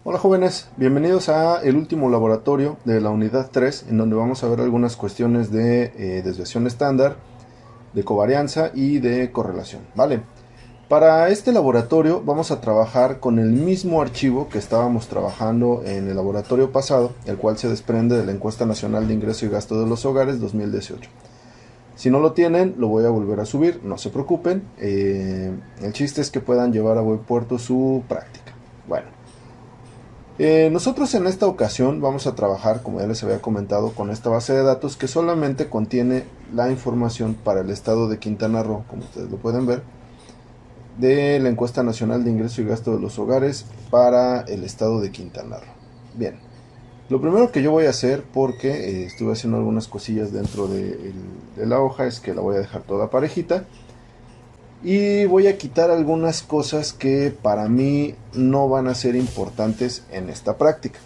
Hola jóvenes, bienvenidos a el último laboratorio de la unidad 3, en donde vamos a ver algunas cuestiones de desviación estándar, de covarianza y de correlación. Vale, para este laboratorio vamos a trabajar con el mismo archivo que estábamos trabajando en el laboratorio pasado, el cual se desprende de la Encuesta Nacional de Ingreso y Gasto de los Hogares 2018. Si no lo tienen, lo voy a volver a subir, no se preocupen. El chiste es que puedan llevar a buen puerto su práctica. Bueno. Nosotros en esta ocasión vamos a trabajar, como ya les había comentado, con esta base de datos que solamente contiene la información para el estado de Quintana Roo, como ustedes lo pueden ver, de la encuesta nacional de ingreso y gasto de los hogares para el estado de Quintana Roo. Bien, lo primero que yo voy a hacer, porque estuve haciendo algunas cosillas dentro de la hoja, es que la voy a dejar toda parejita. Y voy a quitar algunas cosas que para mí no van a ser importantes en esta práctica.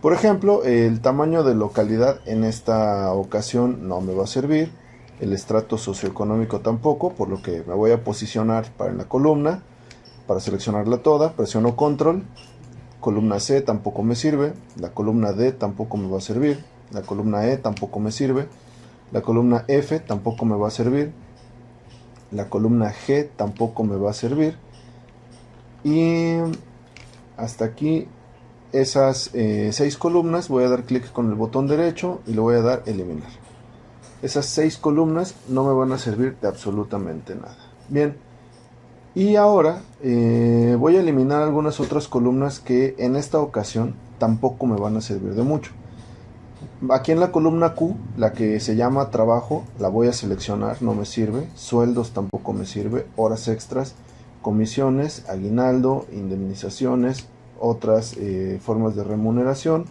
Por ejemplo, el tamaño de localidad en esta ocasión no me va a servir, el estrato socioeconómico tampoco, por lo que me voy a posicionar para la columna, para seleccionarla toda, presiono control, columna C tampoco me sirve, la columna D tampoco me va a servir, la columna E tampoco me sirve, la columna F tampoco me va a servir, la columna G tampoco me va a servir, y hasta aquí esas 6 columnas. Voy a dar clic con el botón derecho y le voy a dar eliminar. Esas 6 columnas no me van a servir de absolutamente nada. Bien, y ahora voy a eliminar algunas otras columnas que en esta ocasión tampoco me van a servir de mucho. Aquí en la columna Q, la que se llama trabajo, la voy a seleccionar, no me sirve. Sueldos tampoco me sirve. Horas extras, comisiones, aguinaldo, indemnizaciones, otras formas de remuneración,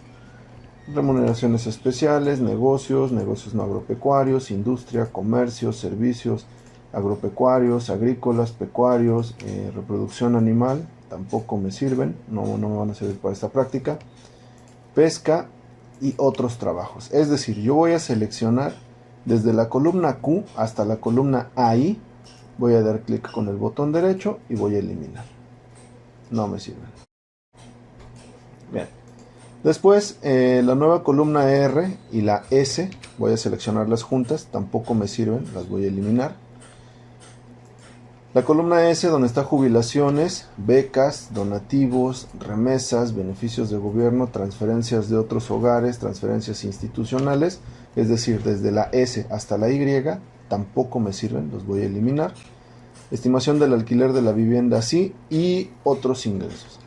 remuneraciones especiales, negocios, negocios no agropecuarios, industria, comercio, servicios agropecuarios, agrícolas, pecuarios, reproducción animal, tampoco me sirven, no me van a servir para esta práctica. Pesca y otros trabajos. Es decir, yo voy a seleccionar desde la columna Q hasta la columna AI. Voy a dar clic con el botón derecho y voy a eliminar. No me sirven. Bien. Después, la nueva columna R y la S, voy a seleccionarlas juntas, tampoco me sirven, las voy a eliminar. La columna S, donde está jubilaciones, becas, donativos, remesas, beneficios de gobierno, transferencias de otros hogares, transferencias institucionales, es decir, desde la S hasta la Y, tampoco me sirven, los voy a eliminar. Estimación del alquiler de la vivienda, sí, y otros ingresos.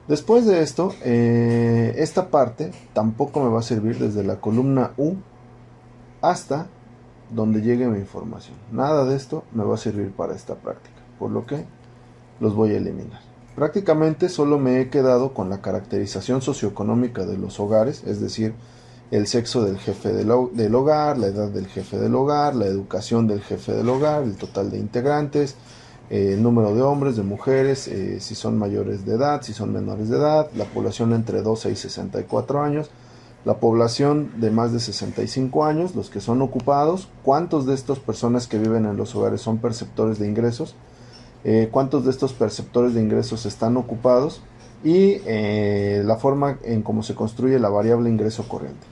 Después de esto, esta parte tampoco me va a servir desde la columna U hasta donde llegue mi información. Nada de esto me va a servir para esta práctica, por lo que los voy a eliminar. Prácticamente solo me he quedado con la caracterización socioeconómica de los hogares, es decir, el sexo del jefe del hogar, la edad del jefe del hogar, la educación del jefe del hogar, el total de integrantes, el número de hombres, de mujeres, si son mayores de edad, si son menores de edad, la población entre 12 y 64 años, la población de más de 65 años, los que son ocupados, cuántos de estas personas que viven en los hogares son perceptores de ingresos, cuántos de estos perceptores de ingresos están ocupados y la forma en cómo se construye la variable ingreso corriente.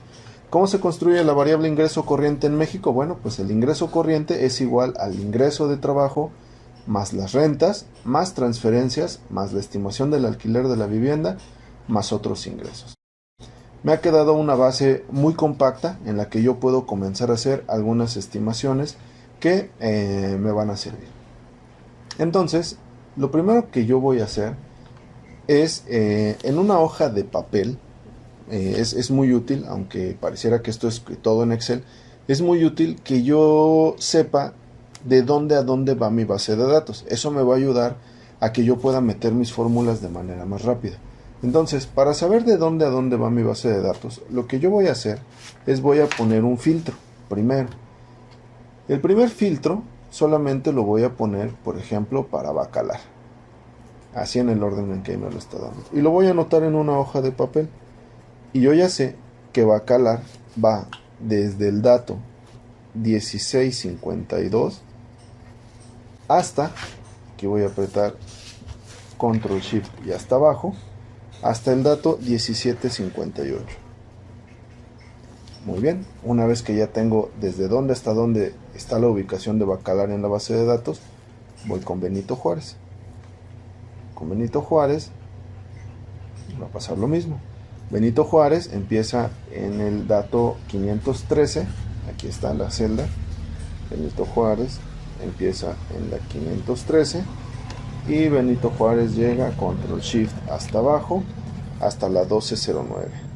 ¿Cómo se construye la variable ingreso corriente en México? Bueno, pues el ingreso corriente es igual al ingreso de trabajo más las rentas, más transferencias, más la estimación del alquiler de la vivienda, más otros ingresos. Me ha quedado una base muy compacta en la que yo puedo comenzar a hacer algunas estimaciones que me van a servir. Entonces, lo primero que yo voy a hacer es en una hoja de papel, es muy útil, aunque pareciera que esto es todo en Excel, es muy útil que yo sepa de dónde a dónde va mi base de datos. Eso me va a ayudar a que yo pueda meter mis fórmulas de manera más rápida. Entonces, para saber de dónde a dónde va mi base de datos, lo que yo voy a hacer es voy a poner un filtro primero. El primer filtro solamente lo voy a poner, por ejemplo, para Bacalar. Así en el orden en que me lo está dando. Y lo voy a anotar en una hoja de papel. Y yo ya sé que Bacalar va desde el dato 1652 hasta, que voy a apretar Control Shift y hasta abajo, hasta el dato 1758. Muy bien, una vez que ya tengo desde dónde hasta dónde está la ubicación de Bacalar en la base de datos, voy con Benito Juárez. Con Benito Juárez va a pasar lo mismo. Benito Juárez empieza en el dato 513, aquí está la celda. Benito Juárez empieza en la 513 y Benito Juárez llega control shift hasta abajo hasta la 1209.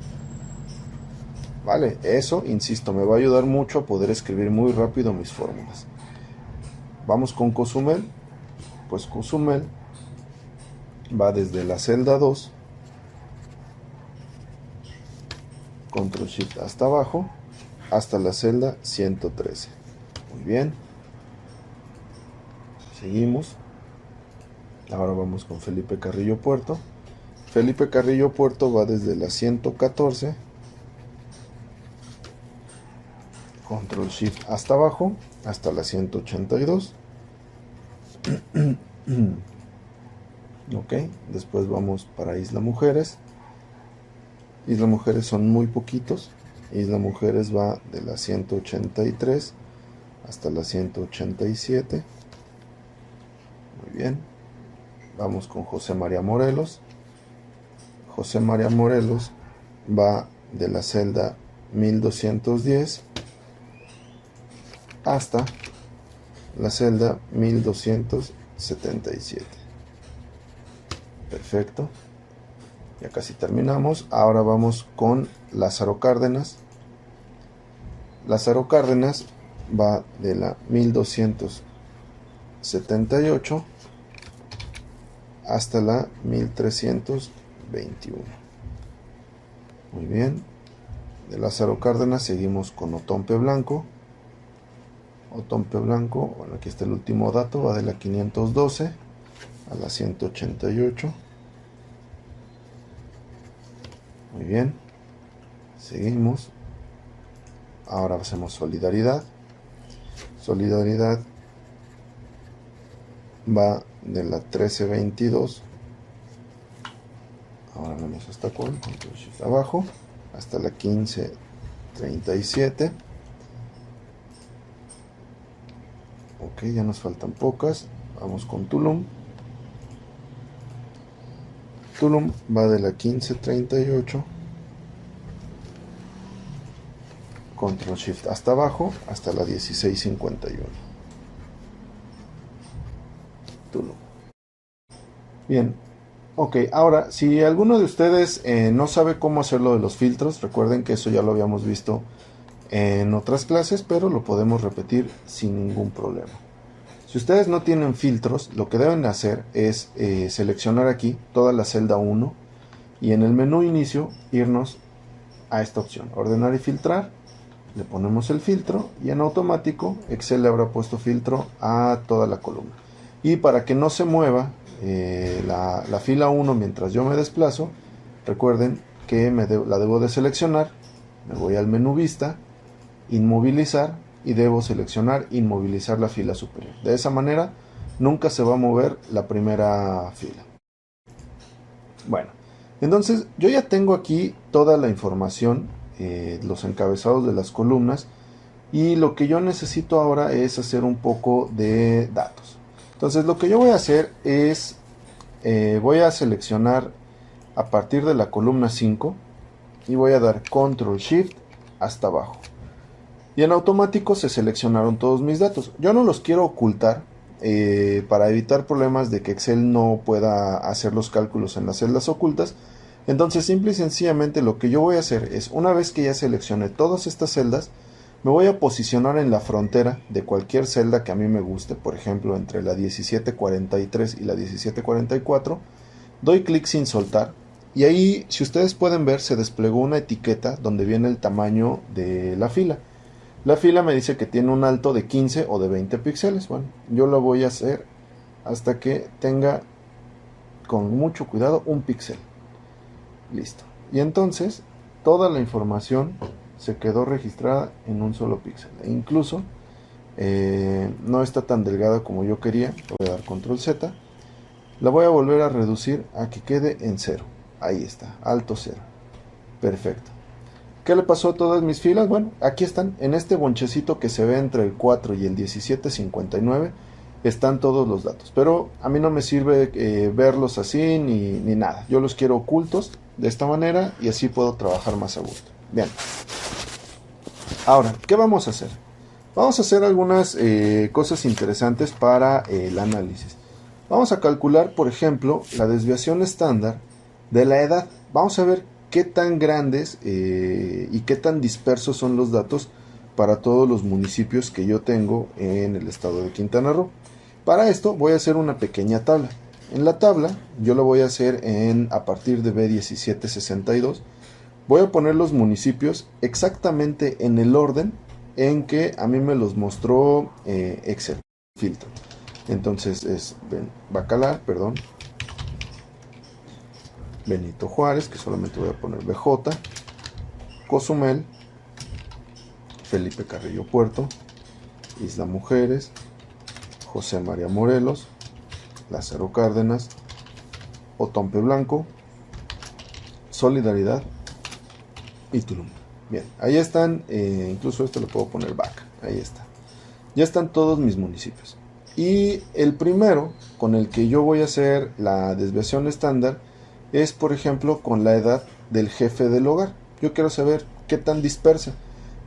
Vale, eso, insisto, me va a ayudar mucho a poder escribir muy rápido mis fórmulas. Vamos con Cozumel. Pues Cozumel va desde la celda 2, control shift hasta abajo, hasta la celda 113. Muy bien. Seguimos. Ahora vamos con Felipe Carrillo Puerto. Felipe Carrillo Puerto va desde la 114, control shift hasta abajo, hasta la 182. Ok, después vamos para Isla Mujeres. Isla Mujeres son muy poquitos. Isla Mujeres va de la 183 hasta la 187. Muy bien. Vamos con José María Morelos. José María Morelos va de la celda 1210 hasta la celda 1277. Perfecto. Ya casi terminamos. Ahora vamos con Lázaro Cárdenas. Lázaro Cárdenas va de la 1278 hasta la 1321. Muy bien. De Lázaro Cárdenas seguimos con Otompe Blanco. Otompe Blanco, bueno, aquí está el último dato, va de la 512 a la 188. Muy bien. Seguimos. Ahora hacemos Solidaridad. Solidaridad va de la 1322. Ahora vamos hasta cuál, control shift abajo, hasta la 1537. Ok, ya nos faltan pocas. Vamos con Tulum. Tulum va de la 1538, control shift hasta abajo, hasta la 1651. Tulum. Bien. Ok, ahora, si alguno de ustedes no sabe cómo hacer lo de los filtros, recuerden que eso ya lo habíamos visto en otras clases, pero lo podemos repetir sin ningún problema. Si ustedes no tienen filtros, lo que deben hacer es seleccionar aquí toda la celda 1 y en el menú inicio irnos a esta opción, ordenar y filtrar. Le ponemos el filtro y en automático Excel le habrá puesto filtro a toda la columna. Y para que no se mueva la fila 1 mientras yo me desplazo, recuerden que la debo de seleccionar. Me voy al menú vista, inmovilizar, y debo seleccionar inmovilizar la fila superior. De esa manera nunca se va a mover la primera fila. Bueno, entonces yo ya tengo aquí toda la información, los encabezados de las columnas, y lo que yo necesito ahora es hacer un poco de datos. Entonces lo que yo voy a hacer es voy a seleccionar a partir de la columna 5 y voy a dar control shift hasta abajo. Y en automático se seleccionaron todos mis datos. Yo no los quiero ocultar para evitar problemas de que Excel no pueda hacer los cálculos en las celdas ocultas. Entonces simple y sencillamente lo que yo voy a hacer es, una vez que ya seleccione todas estas celdas, me voy a posicionar en la frontera de cualquier celda que a mí me guste. Por ejemplo, entre la 1743 y la 1744. Doy clic sin soltar. Y ahí, si ustedes pueden ver, se desplegó una etiqueta donde viene el tamaño de la fila. La fila me dice que tiene un alto de 15 o de 20 píxeles. Bueno, yo lo voy a hacer hasta que tenga, con mucho cuidado, un píxel. Listo. Y entonces, toda la información se quedó registrada en un solo píxel. E incluso, no está tan delgada como yo quería. Voy a dar control Z. La voy a volver a reducir a que quede en 0. Ahí está, alto 0. Perfecto. ¿Qué le pasó a todas mis filas? Bueno, aquí están, en este bonchecito que se ve entre el 4 y el 1759, están todos los datos. Pero a mí no me sirve verlos así ni nada. Yo los quiero ocultos de esta manera y así puedo trabajar más a gusto. Bien. Ahora, ¿qué vamos a hacer? Vamos a hacer algunas cosas interesantes para el análisis. Vamos a calcular, por ejemplo, la desviación estándar de la edad. Vamos a ver qué tan grandes y qué tan dispersos son los datos para todos los municipios que yo tengo en el estado de Quintana Roo. Para esto voy a hacer una pequeña tabla. En la tabla yo lo voy a hacer a partir de B1762. Voy a poner los municipios exactamente en el orden en que a mí me los mostró Excel, filtro. Entonces es Bacalar, perdón, Benito Juárez, que solamente voy a poner BJ, Cozumel, Felipe Carrillo Puerto, Isla Mujeres, José María Morelos, Lázaro Cárdenas, Otompe Blanco, Solidaridad y Tulum. Bien, ahí están, incluso esto lo puedo poner back, ahí está. Ya están todos mis municipios. Y el primero con el que yo voy a hacer la desviación estándar es, por ejemplo, con la edad del jefe del hogar. Yo quiero saber qué tan dispersa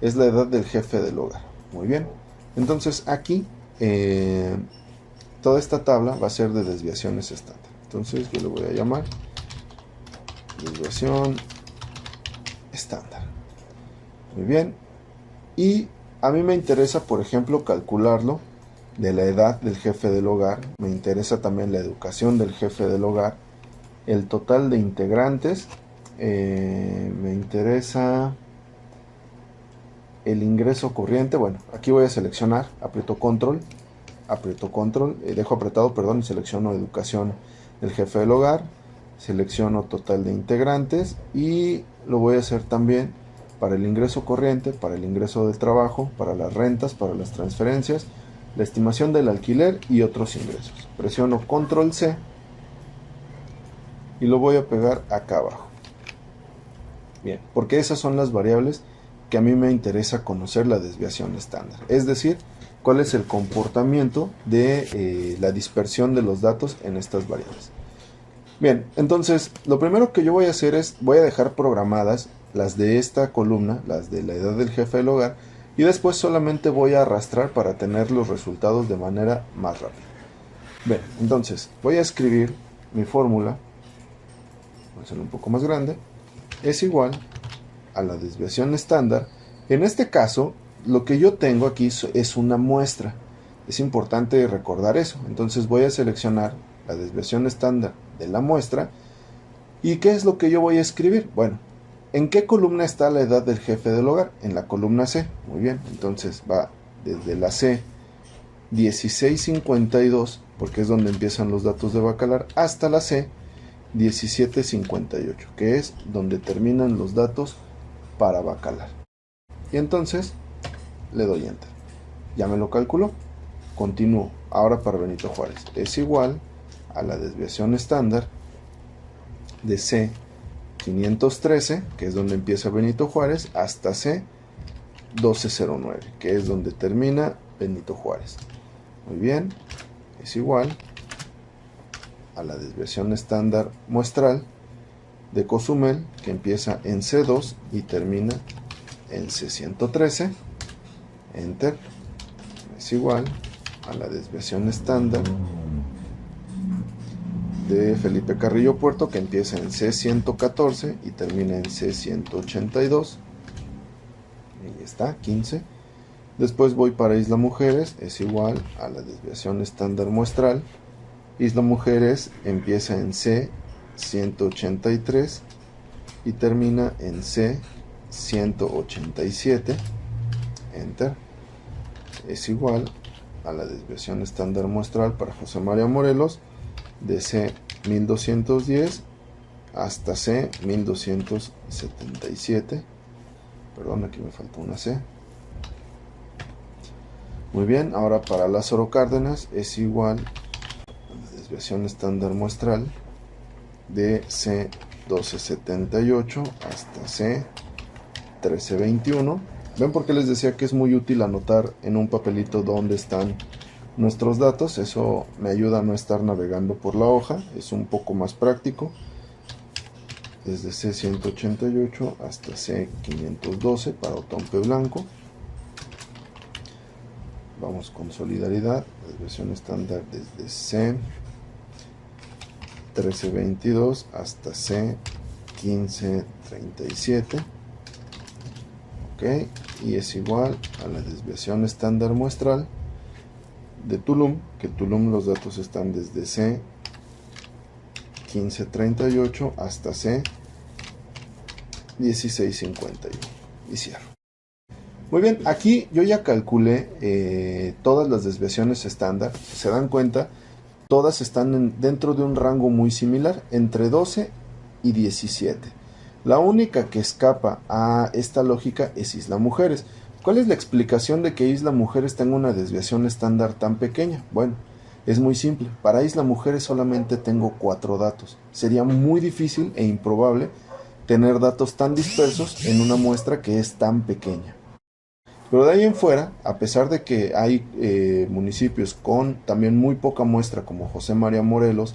es la edad del jefe del hogar. Muy bien. Entonces aquí toda esta tabla va a ser de desviaciones estándar. Entonces yo le voy a llamar desviación estándar. Muy bien. Y a mí me interesa, por ejemplo, calcularlo de la edad del jefe del hogar. Me interesa también la educación del jefe del hogar, el total de integrantes, me interesa el ingreso corriente. Bueno, aquí voy a seleccionar, aprieto control, dejo apretado, perdón, y selecciono educación del jefe del hogar, selecciono total de integrantes y lo voy a hacer también para el ingreso corriente, para el ingreso del trabajo, para las rentas, para las transferencias, la estimación del alquiler y otros ingresos. Presiono control C y lo voy a pegar acá abajo. Bien, porque esas son las variables que a mí me interesa conocer la desviación estándar. Es decir, cuál es el comportamiento de la dispersión de los datos en estas variables. Bien, entonces lo primero que yo voy a hacer es, voy a dejar programadas las de esta columna, las de la edad del jefe del hogar, y después solamente voy a arrastrar para tener los resultados de manera más rápida. Bien, entonces voy a escribir mi fórmula, voy a hacerlo un poco más grande, es igual a la desviación estándar. En este caso, lo que yo tengo aquí es una muestra. Es importante recordar eso. Entonces voy a seleccionar la desviación estándar de la muestra. ¿Y qué es lo que yo voy a escribir? Bueno, ¿en qué columna está la edad del jefe del hogar? En la columna C. Muy bien, entonces va desde la C 1652, porque es donde empiezan los datos de Bacalar, hasta la C 1758, que es donde terminan los datos para Bacalar. Y entonces le doy enter. Ya me lo calculó. Continúo. Ahora para Benito Juárez es igual a la desviación estándar de C 513, que es donde empieza Benito Juárez, hasta C 1209, que es donde termina Benito Juárez. Muy bien, es igual a la desviación estándar muestral de Cozumel, que empieza en C2 y termina en C113. Enter. Es igual a la desviación estándar de Felipe Carrillo Puerto, que empieza en C114 y termina en C182. Ahí está, 15. Después voy para Isla Mujeres, es igual a la desviación estándar muestral. Isla Mujeres empieza en C183 y termina en C187. Enter. Es igual a la desviación estándar muestral para José María Morelos, de C1210 hasta C1277. Perdón, aquí me falta una C. Muy bien, ahora para Lázaro Cárdenas es igual a la desviación estándar muestral de 1278 hasta C1321. ¿Ven por qué les decía que es muy útil anotar en un papelito dónde están nuestros datos? Eso me ayuda a no estar navegando por la hoja, es un poco más práctico. Desde C188 hasta C512 para Otompe Blanco. Vamos con solidaridad, desviación estándar desde C1322 hasta C1537. Ok, y es igual a la desviación estándar muestral de Tulum, que Tulum los datos están desde C1538 hasta C1651. Y cierro. Muy bien, aquí yo ya calculé todas las desviaciones estándar. Si se dan cuenta, todas están dentro de un rango muy similar, entre 12 y 17. La única que escapa a esta lógica es Isla Mujeres. ¿Cuál es la explicación de que Isla Mujeres tenga una desviación estándar tan pequeña? Bueno, es muy simple. Para Isla Mujeres solamente tengo 4 datos. Sería muy difícil e improbable tener datos tan dispersos en una muestra que es tan pequeña. Pero de ahí en fuera, a pesar de que hay municipios con también muy poca muestra, como José María Morelos,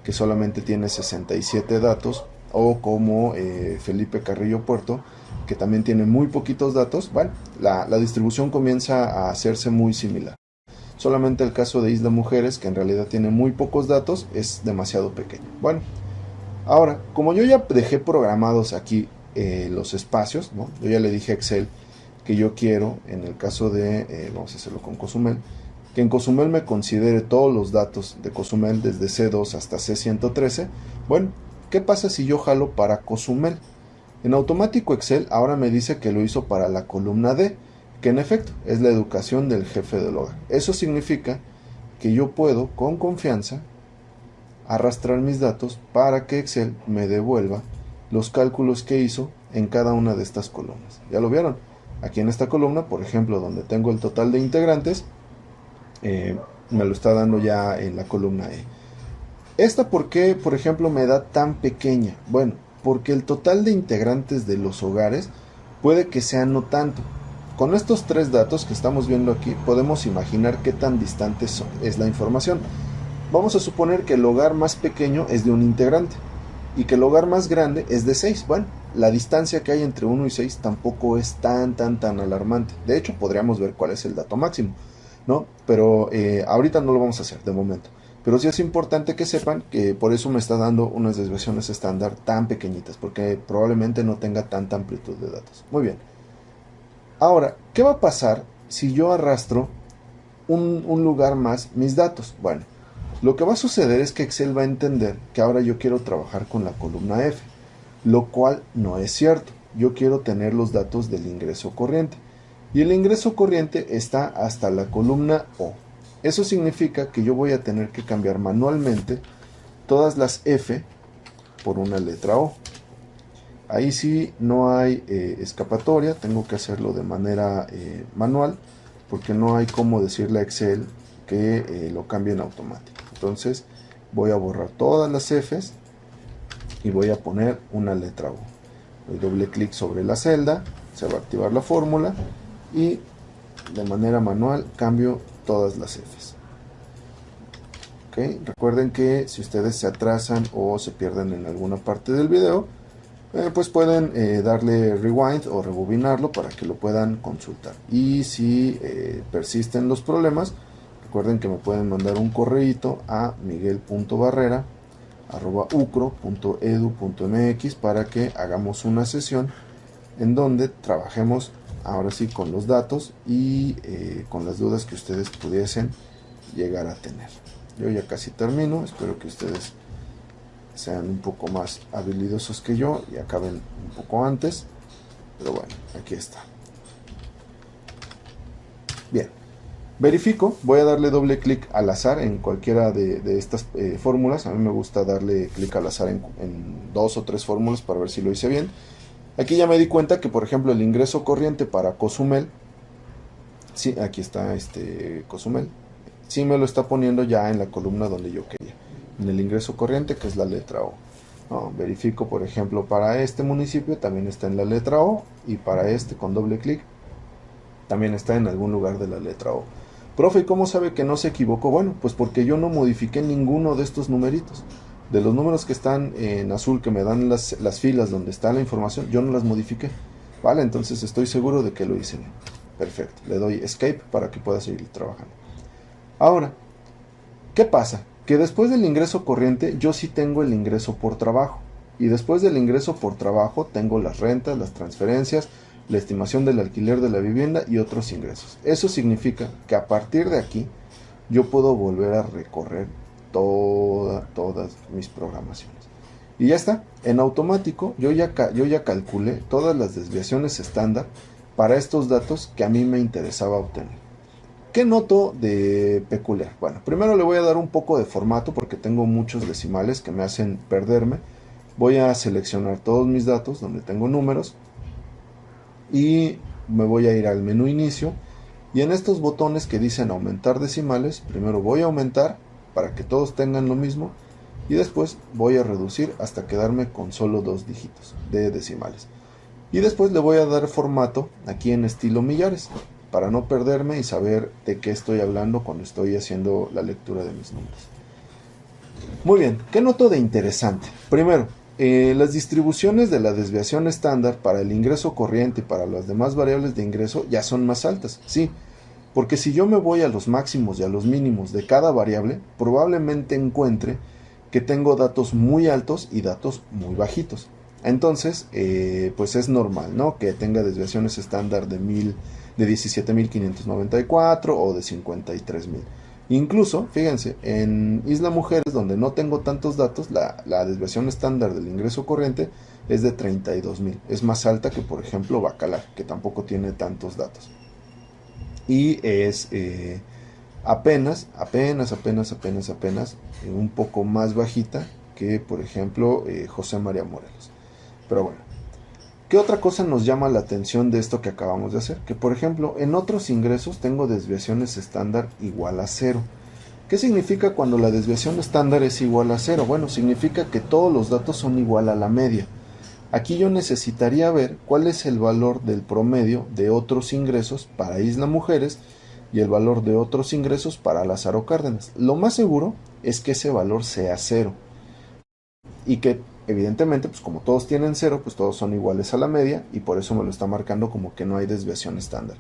que solamente tiene 67 datos, o como Felipe Carrillo Puerto, que también tiene muy poquitos datos, bueno, la distribución comienza a hacerse muy similar. Solamente el caso de Isla Mujeres, que en realidad tiene muy pocos datos, es demasiado pequeño. Bueno, ahora, como yo ya dejé programados aquí los espacios, ¿no? Yo ya le dije a Excel que yo quiero, en el caso de, vamos a hacerlo con Cozumel, que en Cozumel me considere todos los datos de Cozumel desde C2 hasta C113. Bueno, ¿qué pasa si yo jalo para Cozumel? En automático Excel ahora me dice que lo hizo para la columna D, que en efecto es la educación del jefe del hogar. Eso significa que yo puedo con confianza arrastrar mis datos para que Excel me devuelva los cálculos que hizo en cada una de estas columnas. ¿Ya lo vieron? Aquí en esta columna, por ejemplo, donde tengo el total de integrantes, me lo está dando ya en la columna E. ¿Esta por qué, por ejemplo, me da tan pequeña? Bueno, porque el total de integrantes de los hogares puede que sea no tanto. Con estos 3 datos que estamos viendo aquí, podemos imaginar qué tan distante es la información. Vamos a suponer que el hogar más pequeño es de un integrante y que el hogar más grande es de 6. Bueno, la distancia que hay entre 1 y 6 tampoco es tan alarmante. De hecho, podríamos ver cuál es el dato máximo, ¿no? Pero ahorita no lo vamos a hacer de momento. Pero sí es importante que sepan que por eso me está dando unas desviaciones estándar tan pequeñitas, porque probablemente no tenga tanta amplitud de datos. Muy bien. Ahora, ¿qué va a pasar si yo arrastro un lugar más mis datos? Bueno, lo que va a suceder es que Excel va a entender que ahora yo quiero trabajar con la columna F, lo cual no es cierto. Yo quiero tener los datos del ingreso corriente. Y el ingreso corriente está hasta la columna O. Eso significa que yo voy a tener que cambiar manualmente todas las F por una letra O. Ahí sí no hay escapatoria, tengo que hacerlo de manera manual, porque no hay cómo decirle a Excel que lo cambie en automático. Entonces voy a borrar todas las Fs y voy a poner una letra O. Doy doble clic sobre la celda, se va a activar la fórmula y de manera manual cambio todas las Fs. ¿Okay? Recuerden que si ustedes se atrasan o se pierden en alguna parte del video, pues pueden darle rewind o rebobinarlo para que lo puedan consultar. Y si persisten los problemas, recuerden que me pueden mandar un correíto a miguel.barrera@ucro.edu.mx para que hagamos una sesión en donde trabajemos ahora sí con los datos y con las dudas que ustedes pudiesen llegar a tener. Yo ya casi termino, espero que ustedes sean un poco más habilidosos que yo y acaben un poco antes, pero bueno, aquí está. Bien, verifico, voy a darle doble clic al azar en cualquiera de estas fórmulas. A mí me gusta darle clic al azar en 2 o 3 fórmulas para ver si lo hice bien. Aquí ya me di cuenta que, por ejemplo, el ingreso corriente para Cozumel, sí, aquí está Cozumel, sí me lo está poniendo ya en la columna donde yo quería, en el ingreso corriente, que es la letra O. ¿no? Verifico, por ejemplo, para este municipio también está en la letra O, y para este con doble clic también está en algún lugar de la letra O. Profe, ¿y cómo sabe que no se equivocó? Bueno, pues porque yo no modifiqué ninguno de estos numeritos. De los números que están en azul, que me dan las filas donde está la información, yo no las modifiqué. Vale, entonces estoy seguro de que lo hice bien. Perfecto, le doy escape para que pueda seguir trabajando. Ahora, ¿qué pasa? Que después del ingreso corriente yo sí tengo el ingreso por trabajo. Y después del ingreso por trabajo tengo las rentas, las transferencias, la estimación del alquiler de la vivienda y otros ingresos. Eso significa que a partir de aquí yo puedo volver a recorrer todas mis programaciones. Y ya está, en automático yo ya calculé todas las desviaciones estándar para estos datos que a mí me interesaba obtener. ¿Qué noto de peculiar? Bueno, primero le voy a dar un poco de formato porque tengo muchos decimales que me hacen perderme. Voy a seleccionar todos mis datos donde tengo números y me voy a ir al menú inicio, y en estos botones que dicen aumentar decimales, primero voy a aumentar para que todos tengan lo mismo y después voy a reducir hasta quedarme con solo 2 dígitos de decimales. Y después le voy a dar formato aquí en estilo millares para no perderme y saber de qué estoy hablando cuando estoy haciendo la lectura de mis números. Muy bien, ¿qué noto de interesante? Primero, las distribuciones de la desviación estándar para el ingreso corriente y para las demás variables de ingreso ya son más altas, sí, porque si yo me voy a los máximos y a los mínimos de cada variable, probablemente encuentre que tengo datos muy altos y datos muy bajitos. Entonces, pues es normal, ¿no?, que tenga desviaciones estándar de 17.594 o de 53.000. Incluso, fíjense, en Isla Mujeres, donde no tengo tantos datos, la desviación estándar del ingreso corriente es de 32.000. Es más alta que, por ejemplo, Bacalar, que tampoco tiene tantos datos. Y es apenas un poco más bajita que, por ejemplo, José María Morelos. Pero bueno, ¿qué otra cosa nos llama la atención de esto que acabamos de hacer? Que, por ejemplo, en otros ingresos tengo desviaciones estándar igual a 0. ¿Qué significa cuando la desviación estándar es igual a 0? Bueno, significa que todos los datos son igual a la media. Aquí yo necesitaría ver cuál es el valor del promedio de otros ingresos para Isla Mujeres y el valor de otros ingresos para Lázaro Cárdenas. Lo más seguro es que ese valor sea 0. Y que evidentemente, pues como todos tienen 0, pues todos son iguales a la media, y por eso me lo está marcando como que no hay desviación estándar.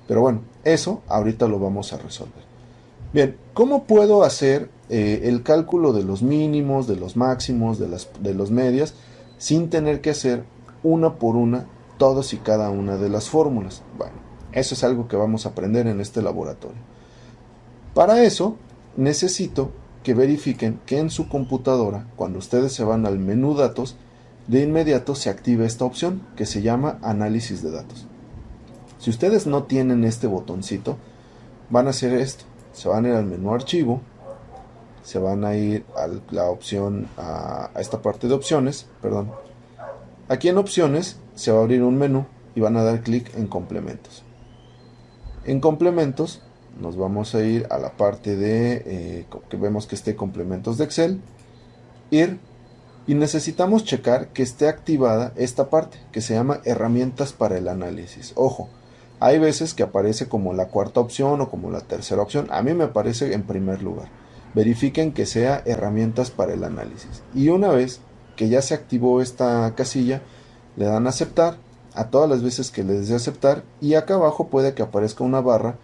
Pero bueno, eso ahorita lo vamos a resolver. Bien, ¿cómo puedo hacer el cálculo de los mínimos, de los máximos, de los medias, sin tener que hacer una por una todas y cada una de las fórmulas? Bueno, eso es algo que vamos a aprender en este laboratorio. Para eso necesito que verifiquen que en su computadora, cuando ustedes se van al menú datos, de inmediato se active esta opción que se llama análisis de datos. Si ustedes no tienen este botoncito, van a hacer esto: se van a ir al menú archivo, se van a ir a la opción, a esta parte de opciones, perdón. Aquí en opciones se va a abrir un menú y van a dar clic en complementos. En complementos nos vamos a ir a la parte de que vemos que esté complementos de Excel, ir, y necesitamos checar que esté activada esta parte que se llama herramientas para el análisis. Ojo, hay veces que aparece como la cuarta opción o como la tercera opción. A mí me aparece en primer lugar. Verifiquen que sea herramientas para el análisis. Y una vez que ya se activó esta casilla, le dan a aceptar a todas las veces que les dé aceptar, y acá abajo puede que aparezca una barra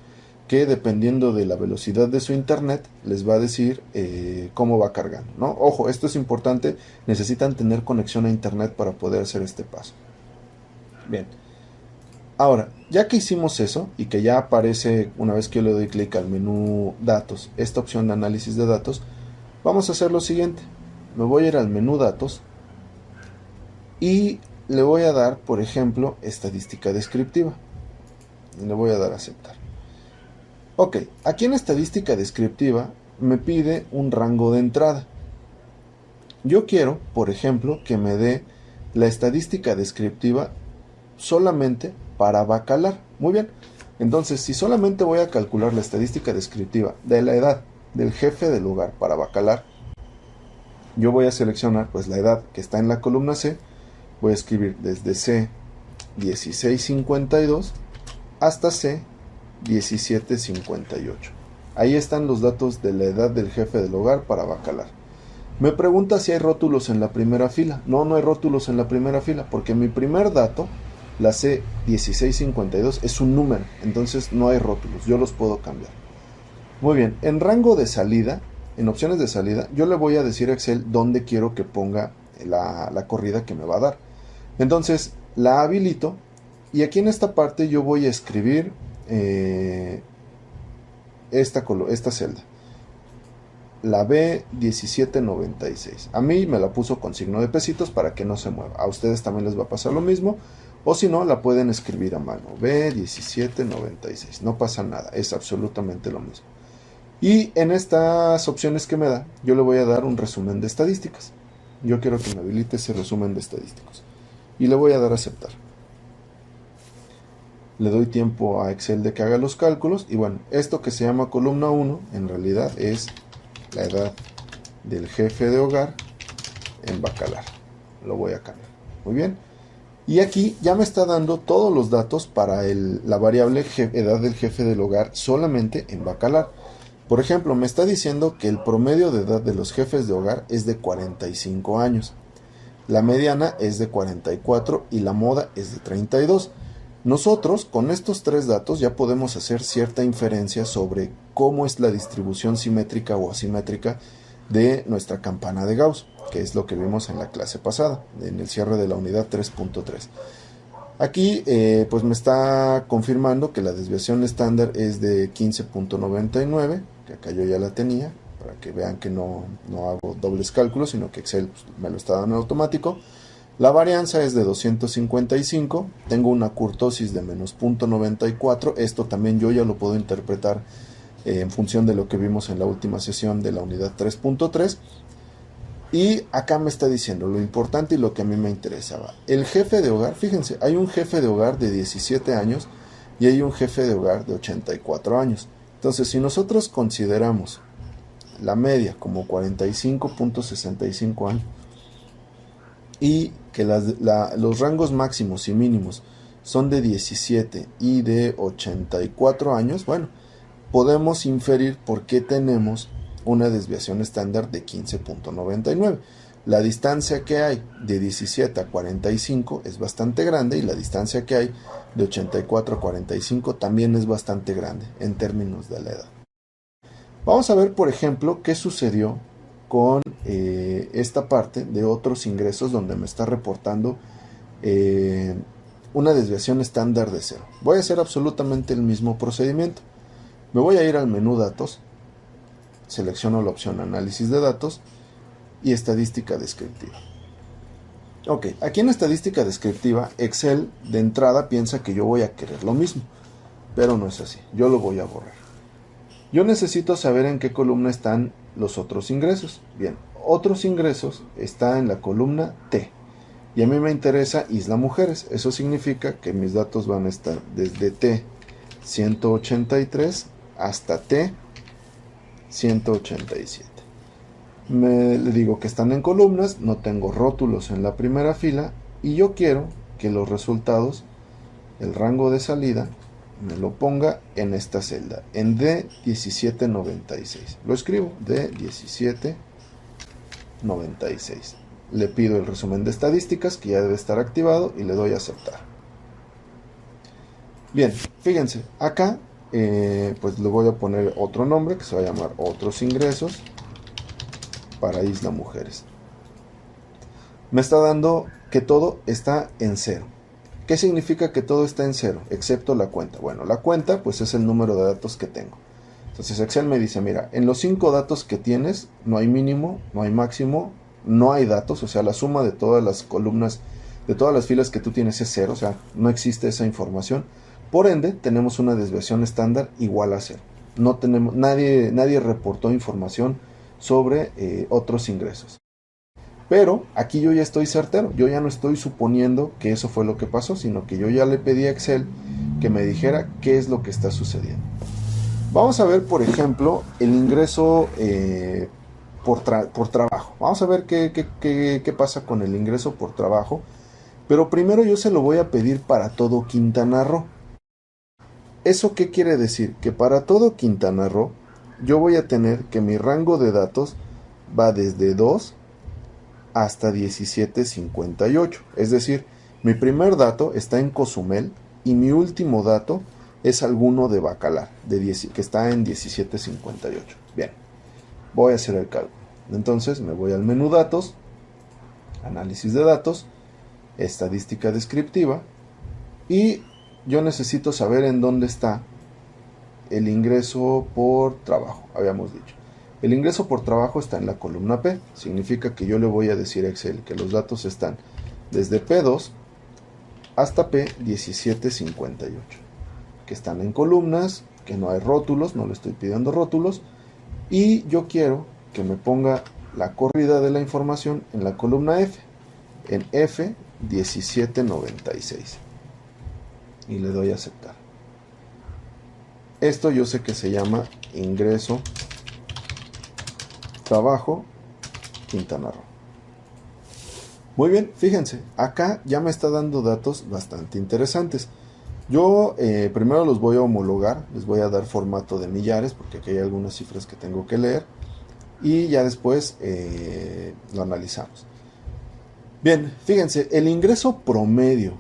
que, dependiendo de la velocidad de su internet, les va a decir cómo va cargando, ¿no? Ojo, esto es importante, necesitan tener conexión a internet para poder hacer este paso. Bien, ahora, ya que hicimos eso y que ya aparece, una vez que yo le doy clic al menú datos, esta opción de análisis de datos, vamos a hacer lo siguiente. Me voy a ir al menú datos y le voy a dar, por ejemplo, estadística descriptiva, y le voy a dar a aceptar. Ok, aquí en estadística descriptiva me pide un rango de entrada. Yo quiero, por ejemplo, que me dé la estadística descriptiva solamente para Bacalar. Muy bien, entonces si solamente voy a calcular la estadística descriptiva de la edad del jefe del hogar para Bacalar, yo voy a seleccionar pues la edad que está en la columna C. Voy a escribir desde C 1652 hasta C 1758. Ahí están los datos de la edad del jefe del hogar para Bacalar. Me pregunta si hay rótulos en la primera fila. No, no hay rótulos en la primera fila, porque mi primer dato, la C1652, es un número, entonces no hay rótulos, yo los puedo cambiar. Muy bien, en rango de salida, en opciones de salida, yo le voy a decir a Excel dónde quiero que ponga la corrida que me va a dar. Entonces la habilito y aquí en esta parte yo voy a escribir esta celda, la B1796. A mí me la puso con signo de pesitos para que no se mueva. A ustedes también les va a pasar lo mismo. O si no, la pueden escribir a mano. B1796. No pasa nada. Es absolutamente lo mismo. Y en estas opciones que me da, yo le voy a dar un resumen de estadísticas. Yo quiero que me habilite ese resumen de estadísticas. Y le voy a dar a aceptar. Le doy tiempo a Excel de que haga los cálculos. Y bueno, esto que se llama columna 1, en realidad es la edad del jefe de hogar en Bacalar. Lo voy a cambiar. Muy bien. Y aquí ya me está dando todos los datos para la variable edad del jefe del hogar solamente en Bacalar. Por ejemplo, me está diciendo que el promedio de edad de los jefes de hogar es de 45 años. La mediana es de 44 y la moda es de 32. Nosotros con estos tres datos ya podemos hacer cierta inferencia sobre cómo es la distribución simétrica o asimétrica de nuestra campana de Gauss, que es lo que vimos en la clase pasada, en el cierre de la unidad 3.3. Aquí pues me está confirmando que la desviación estándar es de 15.99, que acá yo ya la tenía, para que vean que no hago dobles cálculos, sino que Excel pues, me lo está dando en automático. La varianza es de 255, tengo una kurtosis de menos 0.94, esto también yo ya lo puedo interpretar en función de lo que vimos en la última sesión de la unidad 3.3. Y acá me está diciendo lo importante y lo que a mí me interesaba. El jefe de hogar, fíjense, hay un jefe de hogar de 17 años y hay un jefe de hogar de 84 años. Entonces, si nosotros consideramos la media como 45.65 años y que los rangos máximos y mínimos son de 17 y de 84 años, bueno, podemos inferir por qué tenemos una desviación estándar de 15.99. La distancia que hay de 17 a 45 es bastante grande y la distancia que hay de 84 a 45 también es bastante grande en términos de la edad. Vamos a ver, por ejemplo, qué sucedió con esta parte de otros ingresos donde me está reportando una desviación estándar de 0. Voy a hacer absolutamente el mismo procedimiento. Me voy a ir al menú datos, selecciono la opción análisis de datos y estadística descriptiva. Ok, aquí en estadística descriptiva Excel de entrada piensa que yo voy a querer lo mismo, pero no es así, yo lo voy a borrar. Yo necesito saber en qué columna están los otros ingresos. Bien, otros ingresos está en la columna T y a mí me interesa Isla Mujeres. Eso significa que mis datos van a estar desde T 183 hasta T 187. Le digo que están en columnas, no tengo rótulos en la primera fila y yo quiero que los resultados, el rango de salida, me lo ponga en esta celda, en D1796. Lo escribo, D1796. Le pido el resumen de estadísticas, que ya debe estar activado, y le doy a aceptar. Bien, fíjense, acá pues le voy a poner otro nombre, que se va a llamar otros ingresos para Isla Mujeres. Me está dando que todo está en 0. ¿Qué significa que todo está en 0? Excepto la cuenta. Bueno, la cuenta pues es el número de datos que tengo. Entonces Excel me dice, mira, en los 5 datos que tienes no hay mínimo, no hay máximo, no hay datos, o sea, la suma de todas las columnas, de todas las filas que tú tienes es 0, o sea, no existe esa información. Por ende, tenemos una desviación estándar igual a 0. No tenemos, nadie reportó información sobre otros ingresos. Pero aquí yo ya estoy certero, yo ya no estoy suponiendo que eso fue lo que pasó, sino que yo ya le pedí a Excel que me dijera qué es lo que está sucediendo. Vamos a ver, por ejemplo, el ingreso por trabajo. Vamos a ver qué pasa con el ingreso por trabajo. Pero primero yo se lo voy a pedir para todo Quintana Roo. ¿Eso qué quiere decir? Que para todo Quintana Roo yo voy a tener que mi rango de datos va desde 2 hasta 1758. Es decir, mi primer dato está en Cozumel y mi último dato es alguno de Bacalar, que está en 1758. Bien, voy a hacer el cálculo. Entonces me voy al menú datos, análisis de datos, estadística descriptiva, y yo necesito saber en dónde está el ingreso por trabajo, habíamos dicho. El ingreso por trabajo está en la columna P. Significa que yo le voy a decir a Excel que los datos están desde P2 hasta P1758. Que están en columnas, que no hay rótulos, no le estoy pidiendo rótulos. Y yo quiero que me ponga la corrida de la información en la columna F. En F1796. Y le doy a aceptar. Esto yo sé que se llama ingreso trabajo Quintana Roo. Muy bien, fíjense, acá ya me está dando datos bastante interesantes. Yo primero los voy a homologar, les voy a dar formato de millares, porque aquí hay algunas cifras que tengo que leer, y ya después lo analizamos. Bien, fíjense, el ingreso promedio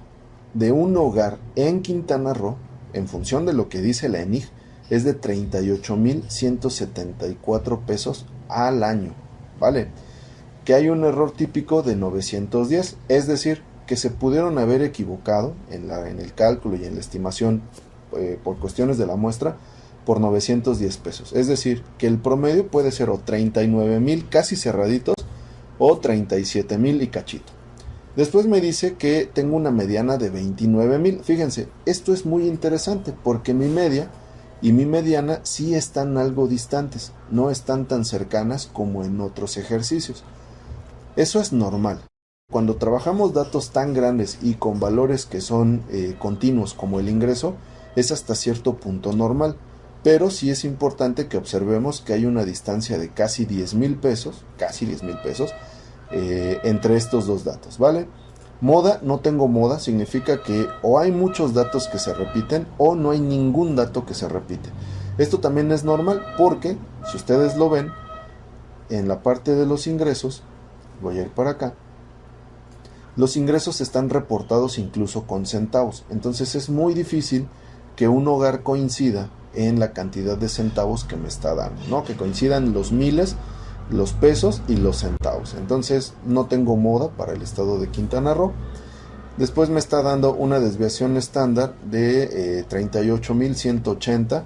de un hogar en Quintana Roo, en función de lo que dice la ENIG, es de 38,174 pesos al año, ¿vale? Que hay un error típico de 910, es decir, que se pudieron haber equivocado en el cálculo y en la estimación por cuestiones de la muestra por 910 pesos. Es decir, que el promedio puede ser o 39,000 casi cerraditos o 37,000 y cachito. Después me dice que tengo una mediana de 29,000. Fíjense, esto es muy interesante porque mi media y mi mediana sí están algo distantes, no están tan cercanas como en otros ejercicios. Eso es normal. Cuando trabajamos datos tan grandes y con valores que son continuos como el ingreso, es hasta cierto punto normal. Pero sí es importante que observemos que hay una distancia de casi 10,000 pesos, entre estos dos datos, ¿vale? Moda, no tengo moda, significa que o hay muchos datos que se repiten o no hay ningún dato que se repite. Esto también es normal porque, si ustedes lo ven, en la parte de los ingresos, voy a ir para acá, los ingresos están reportados incluso con centavos. Entonces es muy difícil que un hogar coincida en la cantidad de centavos que me está dando, ¿no? Que coincidan los miles, los pesos y los centavos. Entonces no tengo moda para el estado de Quintana Roo. Después me está dando una desviación estándar de 38,180.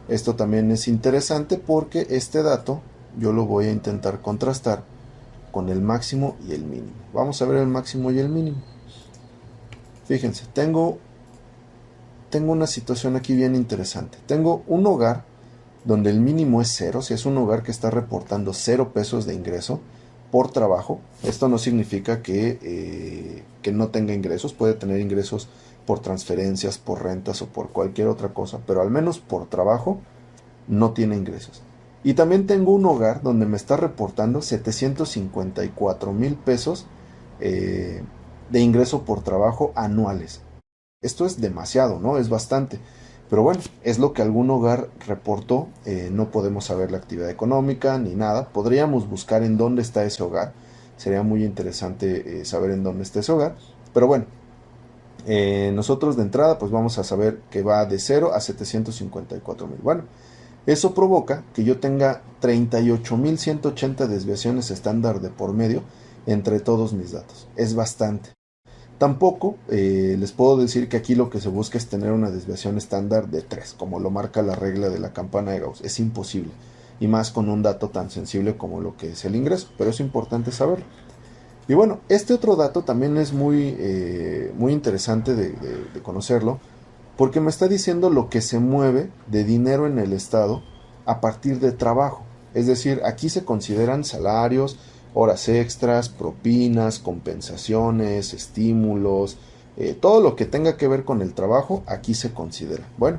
Esto también es interesante porque este dato yo lo voy a intentar contrastar con el máximo y el mínimo. Vamos a ver el máximo y el mínimo. Fíjense, tengo una situación aquí bien interesante. Tengo un hogar donde el mínimo es 0, si es un hogar que está reportando 0 pesos de ingreso por trabajo. Esto no significa que no tenga ingresos, puede tener ingresos por transferencias, por rentas o por cualquier otra cosa, pero al menos por trabajo no tiene ingresos. Y también tengo un hogar donde me está reportando 754,000 pesos de ingreso por trabajo anuales. Esto es demasiado, ¿no? Es bastante. Pero bueno, es lo que algún hogar reportó. No podemos saber la actividad económica ni nada. Podríamos buscar en dónde está ese hogar. Sería muy interesante saber en dónde está ese hogar. Pero bueno, nosotros de entrada pues vamos a saber que va de 0 a 754,000. Bueno, eso provoca que yo tenga 38,180 desviaciones estándar de por medio entre todos mis datos. Es bastante. Tampoco les puedo decir que aquí lo que se busca es tener una desviación estándar de 3, como lo marca la regla de la campana de Gauss. Es imposible, y más con un dato tan sensible como lo que es el ingreso, pero es importante saberlo. Y bueno, este otro dato también es muy interesante de conocerlo, porque me está diciendo lo que se mueve de dinero en el estado a partir de trabajo. Es decir, aquí se consideran salarios, horas extras, propinas, compensaciones, estímulos, todo lo que tenga que ver con el trabajo, aquí se considera. Bueno,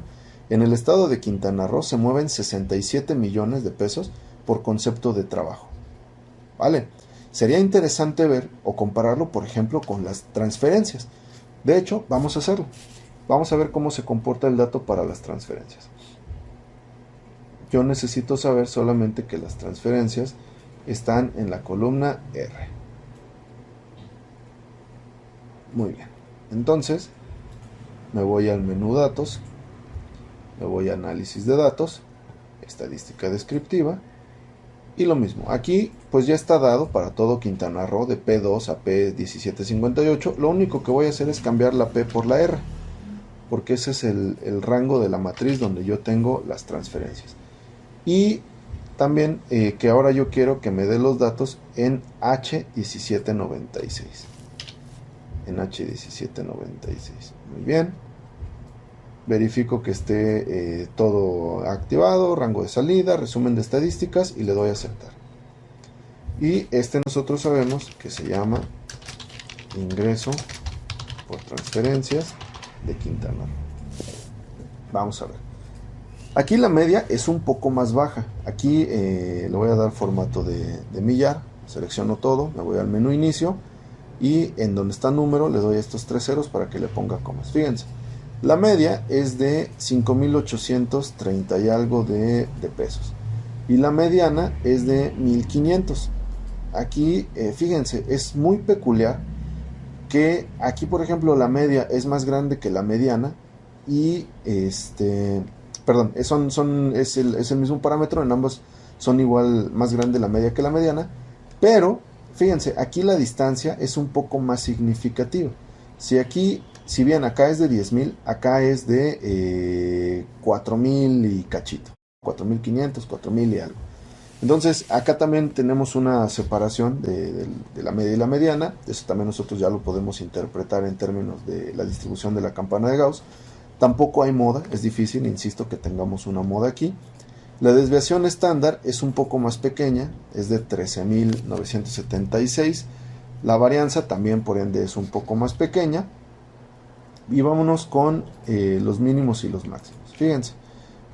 en el estado de Quintana Roo se mueven 67 millones de pesos por concepto de trabajo. ¿vale? Sería interesante ver o compararlo, por ejemplo, con las transferencias. De hecho, vamos a hacerlo. Vamos a ver cómo se comporta el dato para las transferencias. Yo necesito saber solamente que las transferencias están en la columna R. Muy bien. Entonces, me voy al menú datos, me voy a análisis de datos, estadística descriptiva, y lo mismo. Aquí pues ya está dado para todo Quintana Roo de P2 a P1758. Lo único que voy a hacer es cambiar la P por la R, porque ese es el rango de la matriz donde yo tengo las transferencias. Y también que ahora yo quiero que me dé los datos en H1796. En H1796. Muy bien. Verifico que esté todo activado, rango de salida, resumen de estadísticas, y le doy a aceptar. Y nosotros sabemos que se llama ingreso por transferencias de Quintana Roo. Vamos a ver. Aquí la media es un poco más baja. Aquí le voy a dar formato de millar. Selecciono todo, me voy al menú inicio, y en donde está número le doy estos 3 ceros para que le ponga comas. Fíjense, la media es de 5,830 y algo de pesos, y la mediana es de 1,500. Aquí fíjense, es muy peculiar que aquí, por ejemplo, la media es más grande que la mediana, y perdón, es el mismo parámetro, en ambos son igual, más grande la media que la mediana, pero fíjense, aquí la distancia es un poco más significativa. Si bien acá es de 10,000, acá es de 4,000 y cachito, 4,500, 4,000 y algo. Entonces acá también tenemos una separación de la media y la mediana. Eso también nosotros ya lo podemos interpretar en términos de la distribución de la campana de Gauss. Tampoco hay moda, es difícil, insisto, que tengamos una moda aquí. La desviación estándar es un poco más pequeña, es de 13,976. La varianza también, por ende, es un poco más pequeña. Y vámonos con los mínimos y los máximos. Fíjense,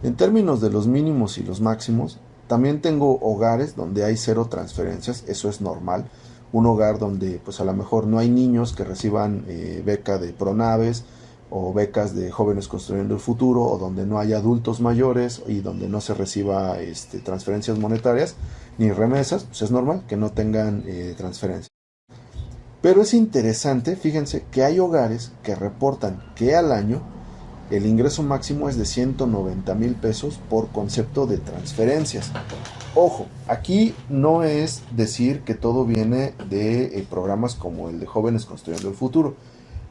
en términos de los mínimos y los máximos, también tengo hogares donde hay 0 transferencias. Eso es normal. Un hogar donde pues a lo mejor no hay niños que reciban beca de Pronaves o becas de Jóvenes Construyendo el Futuro, o donde no hay adultos mayores y donde no se reciba transferencias monetarias ni remesas, pues es normal que no tengan transferencias. Pero es interesante, fíjense, que hay hogares que reportan que al año el ingreso máximo es de 190,000 pesos por concepto de transferencias. Ojo, aquí no es decir que todo viene de programas como el de Jóvenes Construyendo el Futuro.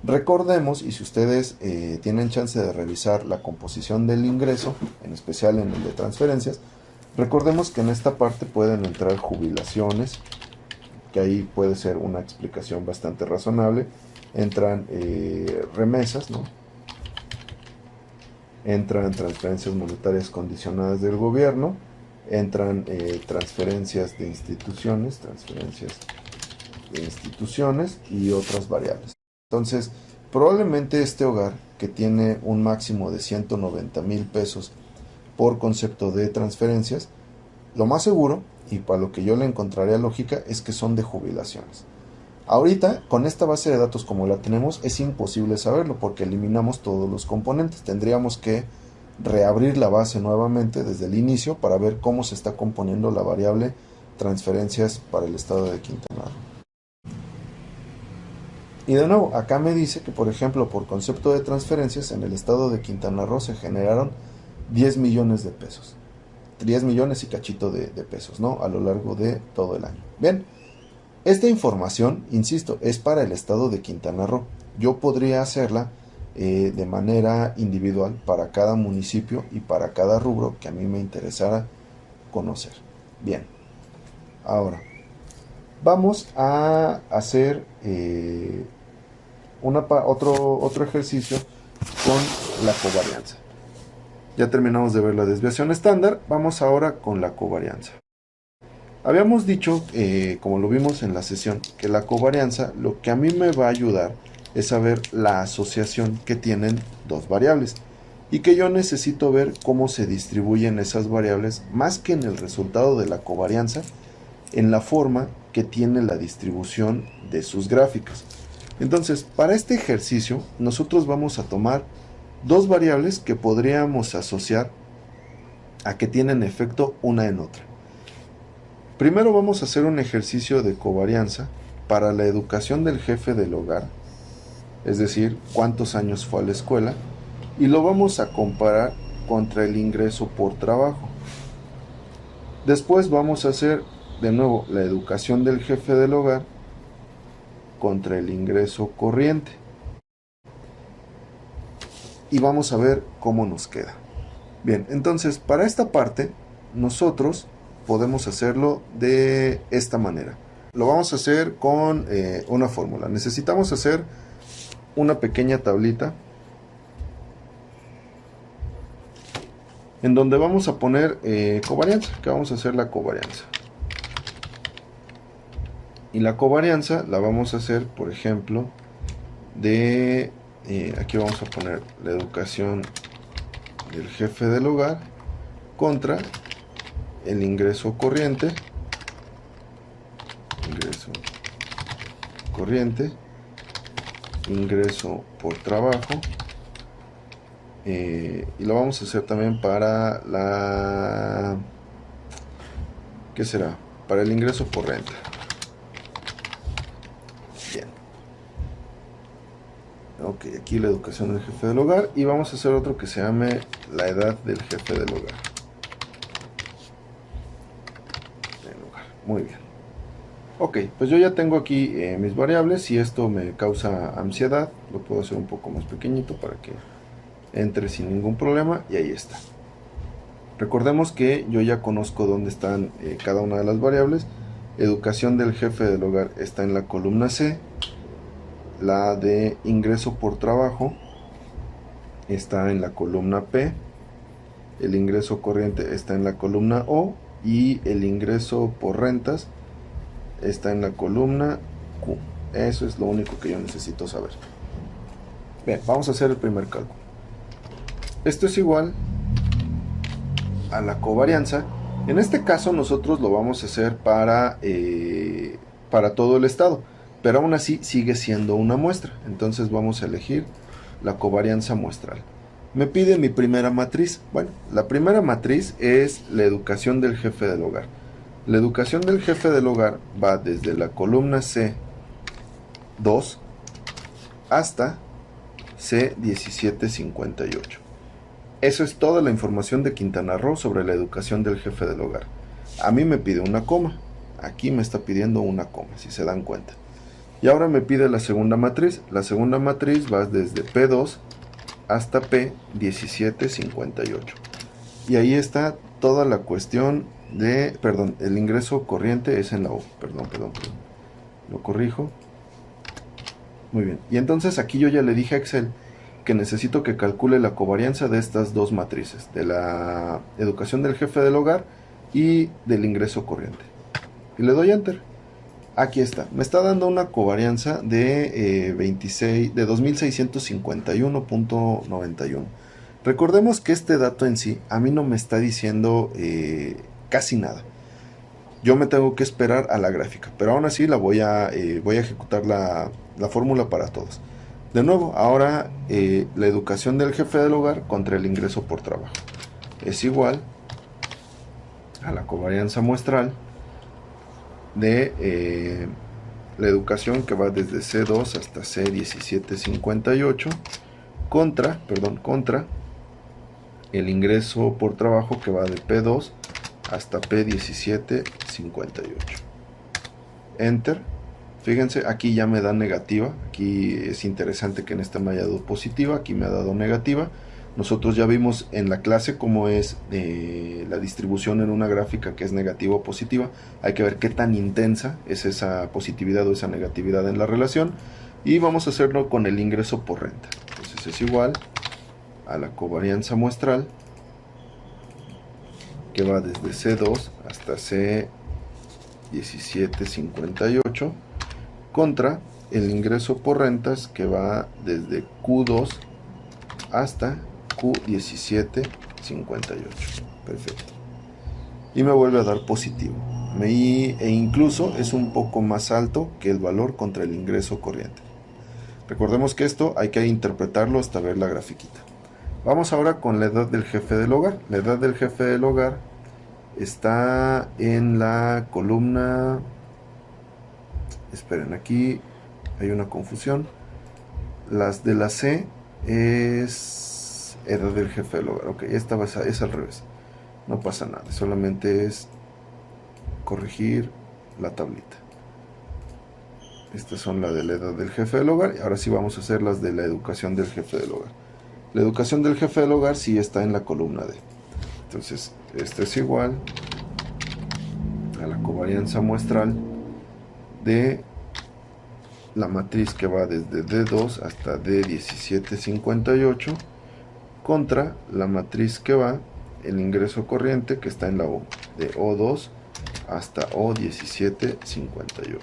Recordemos, y si ustedes tienen chance de revisar la composición del ingreso, en especial en el de transferencias, recordemos que en esta parte pueden entrar jubilaciones, que ahí puede ser una explicación bastante razonable. Entran remesas, ¿no? Entran transferencias monetarias condicionadas del gobierno, entran transferencias de instituciones, y otras variables. Entonces, probablemente este hogar que tiene un máximo de 190,000 pesos por concepto de transferencias, lo más seguro, y para lo que yo le encontraría lógica, es que son de jubilaciones. Ahorita, con esta base de datos como la tenemos, es imposible saberlo porque eliminamos todos los componentes. Tendríamos que reabrir la base nuevamente desde el inicio para ver cómo se está componiendo la variable transferencias para el estado de Quintana Roo. Y de nuevo, acá me dice que, por ejemplo, por concepto de transferencias, en el estado de Quintana Roo se generaron 10 millones de pesos. 10 millones y cachito de pesos, ¿no? A lo largo de todo el año. Bien, esta información, insisto, es para el estado de Quintana Roo. Yo podría hacerla de manera individual para cada municipio y para cada rubro que a mí me interesara conocer. Bien, ahora vamos a hacer otro ejercicio con la covarianza. Ya terminamos de ver la desviación estándar, vamos ahora con la covarianza. Habíamos dicho, como lo vimos en la sesión, que la covarianza lo que a mí me va a ayudar es saber la asociación que tienen dos variables y que yo necesito ver cómo se distribuyen esas variables más que en el resultado de la covarianza, en la forma que tiene la distribución de sus gráficas. Entonces, para este ejercicio, nosotros vamos a tomar dos variables que podríamos asociar a que tienen efecto una en otra. Primero vamos a hacer un ejercicio de covarianza para la educación del jefe del hogar, es decir, cuántos años fue a la escuela, y lo vamos a comparar contra el ingreso por trabajo. Después vamos a hacer de nuevo la educación del jefe del hogar contra el ingreso corriente. Y vamos a ver cómo nos queda. Bien, entonces para esta parte nosotros podemos hacerlo de esta manera. Lo vamos a hacer con una fórmula. Necesitamos hacer una pequeña tablita en donde vamos a poner covarianza, que vamos a hacer la covarianza. Y la covarianza la vamos a hacer, por ejemplo, de aquí vamos a poner la educación del jefe del hogar contra el ingreso corriente, ingreso por trabajo, y lo vamos a hacer también para la, ¿qué será? Para el ingreso por renta. Bien. Ok, aquí la educación del jefe del hogar, y vamos a hacer otro que se llame la edad del jefe del hogar. Muy bien. Ok, pues yo ya tengo aquí mis variables. Si esto me causa ansiedad, lo puedo hacer un poco más pequeñito para que entre sin ningún problema, y ahí está. Recordemos que yo ya conozco dónde están cada una de las variables. Educación del jefe del hogar está en la columna C, la de ingreso por trabajo está en la columna P, el ingreso corriente está en la columna O, y el ingreso por rentas está en la columna Q. Eso es lo único que yo necesito saber. Bien, vamos a hacer el primer cálculo. Esto es igual a la covarianza. En este caso nosotros lo vamos a hacer para todo el estado, pero aún así sigue siendo una muestra. Entonces vamos a elegir la covarianza muestral. Me pide mi primera matriz. Bueno, la primera matriz es la educación del jefe del hogar. La educación del jefe del hogar va desde la columna C2 hasta C1758. Eso es toda la información de Quintana Roo sobre la educación del jefe del hogar. A mí me pide una coma. Aquí me está pidiendo una coma, si se dan cuenta. Y ahora me pide la segunda matriz. La segunda matriz va desde P2 hasta P1758. Y ahí está toda la cuestión de, perdón, el ingreso corriente es en la O. Perdón. Lo corrijo. Muy bien. Y entonces aquí yo ya le dije a Excel que necesito que calcule la covarianza de estas dos matrices, de la educación del jefe del hogar y del ingreso corriente. Y le doy Enter. Aquí está. Me está dando una covarianza de 2651.91. Recordemos que este dato en sí a mí no me está diciendo casi nada. Yo me tengo que esperar a la gráfica, pero aún así la voy a ejecutar la fórmula para todos. De nuevo, ahora la educación del jefe del hogar contra el ingreso por trabajo es igual a la covarianza muestral de la educación que va desde C2 hasta C1758 contra el ingreso por trabajo que va de P2 hasta P1758. Enter. Fíjense, aquí ya me da negativa. Aquí es interesante que en esta me haya dado positiva, aquí me ha dado negativa. Nosotros ya vimos en la clase cómo es la distribución en una gráfica que es negativa o positiva. Hay que ver qué tan intensa es esa positividad o esa negatividad en la relación. Y vamos a hacerlo con el ingreso por renta. Entonces es igual a la covarianza muestral que va desde C2 hasta C1758 contra el ingreso por rentas que va desde Q2 hasta Q1758. Perfecto. Y me vuelve a dar positivo. e incluso es un poco más alto que el valor contra el ingreso corriente. Recordemos que esto hay que interpretarlo hasta ver la grafiquita. Vamos ahora con la edad del jefe del hogar. La edad del jefe del hogar está en la columna... Esperen, aquí hay una confusión. Las de la C es edad del jefe del hogar. Ok, esta es al revés. No pasa nada, solamente es corregir la tablita. Estas son las de la edad del jefe del hogar. Y ahora sí vamos a hacer las de la educación del jefe del hogar. La educación del jefe del hogar sí está en la columna D. Entonces, esto es igual a la covarianza muestral de la matriz que va desde D2 hasta D1758 contra la matriz que va el ingreso corriente que está en la O, de O2 hasta O1758.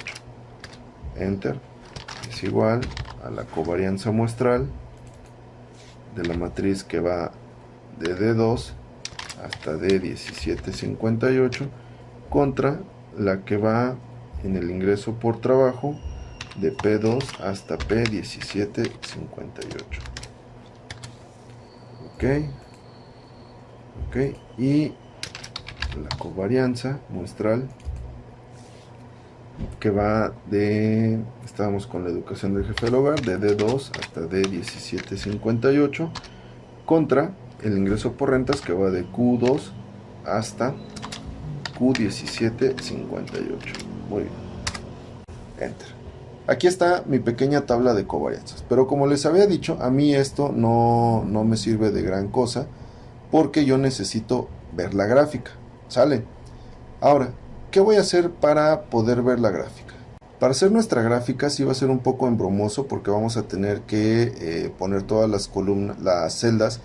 Enter. Es igual a la covarianza muestral de la matriz que va de D2 hasta D1758 contra la que va en el ingreso por trabajo de P2 hasta P1758. Ok, y la covarianza muestral que va de, estábamos con la educación del jefe del hogar, de D2 hasta D1758 contra el ingreso por rentas que va de Q2 hasta Q1758. Muy bien. Enter. Aquí está mi pequeña tabla de covarianzas, pero como les había dicho, a mí esto no me sirve de gran cosa porque yo necesito ver la gráfica. ¿Sale? Ahora, ¿qué voy a hacer para poder ver la gráfica? Para hacer nuestra gráfica sí va a ser un poco embromoso porque vamos a tener que poner todas las columnas, las celdas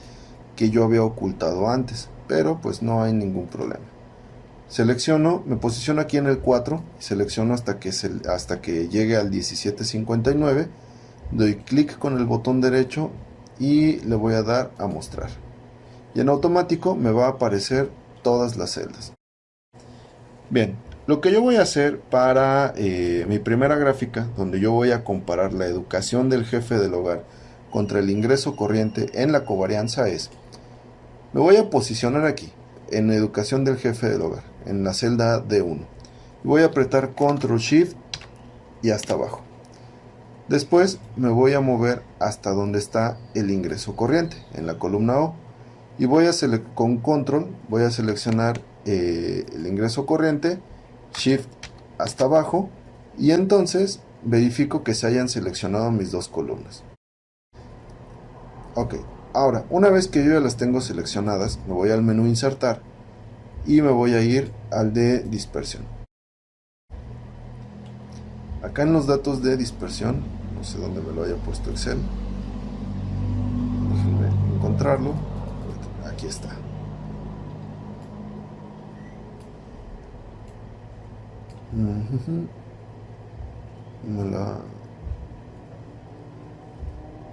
que yo había ocultado antes, pero pues no hay ningún problema. Selecciono, me posiciono aquí en el 4 y selecciono hasta que llegue al 1759, doy clic con el botón derecho y le voy a dar a mostrar. Y en automático me va a aparecer todas las celdas. Bien, lo que yo voy a hacer para mi primera gráfica, donde yo voy a comparar la educación del jefe del hogar contra el ingreso corriente en la covarianza es, me voy a posicionar aquí, en educación del jefe del hogar, en la celda D1. Voy a apretar Control Shift y hasta abajo. Después me voy a mover hasta donde está el ingreso corriente, en la columna O. Y con Control voy a seleccionar el ingreso corriente, Shift hasta abajo, y entonces verifico que se hayan seleccionado mis dos columnas. Ok, ahora, una vez que yo ya las tengo seleccionadas, me voy al menú Insertar y me voy a ir al de Dispersión. Acá en los datos de dispersión, no sé dónde me lo haya puesto Excel, déjenme encontrarlo, aquí está.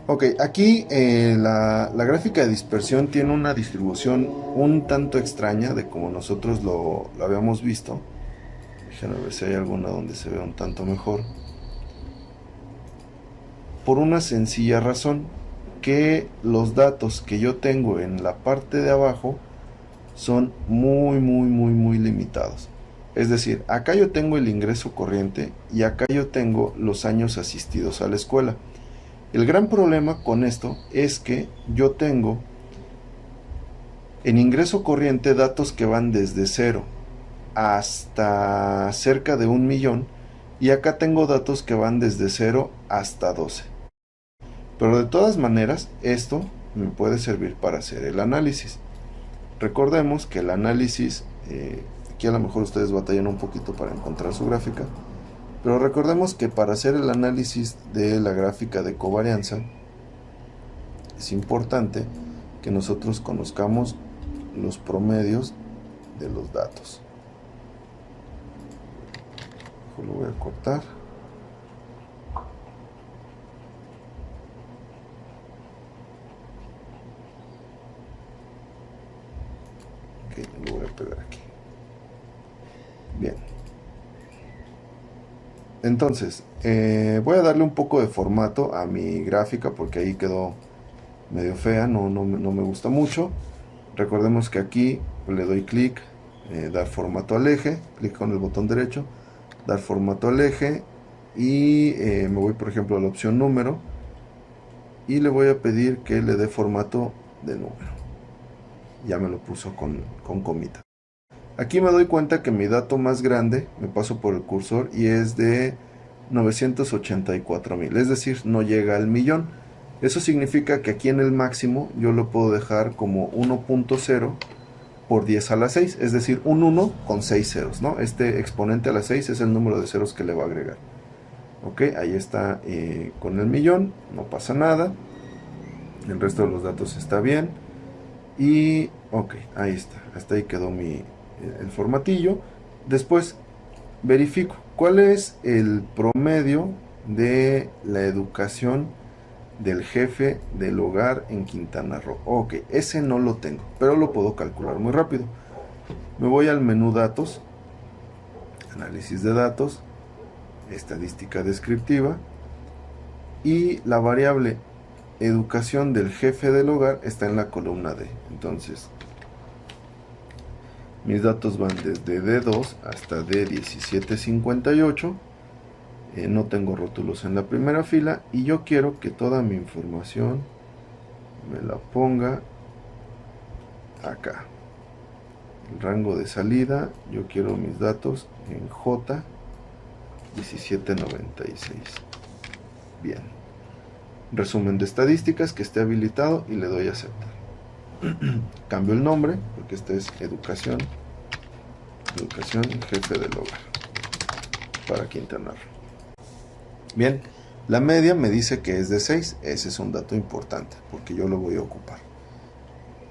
Ok, aquí la gráfica de dispersión tiene una distribución un tanto extraña de como nosotros lo habíamos visto. Déjenme ver si hay alguna donde se vea un tanto mejor. Por una sencilla razón, que los datos que yo tengo en la parte de abajo son muy limitados. Es decir, acá yo tengo el ingreso corriente y acá yo tengo los años asistidos a la escuela. El gran problema con esto es que yo tengo en ingreso corriente datos que van desde 0 hasta cerca de 1.000.000 y acá tengo datos que van desde 0 hasta 12. Pero de todas maneras, esto me puede servir para hacer el análisis. Recordemos que el análisis, aquí a lo mejor ustedes batallan un poquito para encontrar su gráfica, pero recordemos que para hacer el análisis de la gráfica de covarianza, es importante que nosotros conozcamos los promedios de los datos. Lo voy a cortar. Ok, lo voy a pegar aquí. Bien, Entonces, voy a darle un poco de formato a mi gráfica porque ahí quedó medio fea, no me gusta mucho. Recordemos que aquí le doy clic, dar formato al eje, clic con el botón derecho, dar formato al eje y me voy por ejemplo a la opción número y le voy a pedir que le dé formato de número. Ya me lo puso con comita. Aquí me doy cuenta que mi dato más grande, me paso por el cursor y es de 984,000, es decir, no llega al millón. Eso significa que aquí en el máximo yo lo puedo dejar como 1.0 por 10 a la 6, es decir, un 1 con 6 ceros, ¿no? Este exponente a la 6 es el número de ceros que le va a agregar. Ok, ahí está con el millón, no pasa nada. El resto de los datos está bien. Y ok, ahí está, hasta ahí quedó el formatillo. Después verifico cuál es el promedio de la educación del jefe del hogar en Quintana Roo. Ok, ese no lo tengo, pero lo puedo calcular muy rápido. Me voy al menú datos, análisis de datos, estadística descriptiva, y la variable educación del jefe del hogar está en la columna D. Entonces, mis datos van desde D2 hasta D1758. No tengo rótulos en la primera fila y yo quiero que toda mi información me la ponga acá. El rango de salida, yo quiero mis datos en J1796. Bien. Resumen de estadísticas, que esté habilitado, y le doy a aceptar. Cambio el nombre porque este es educación jefe del hogar para Quintana Roo. Bien, la media me dice que es de 6. Ese es un dato importante porque yo lo voy a ocupar.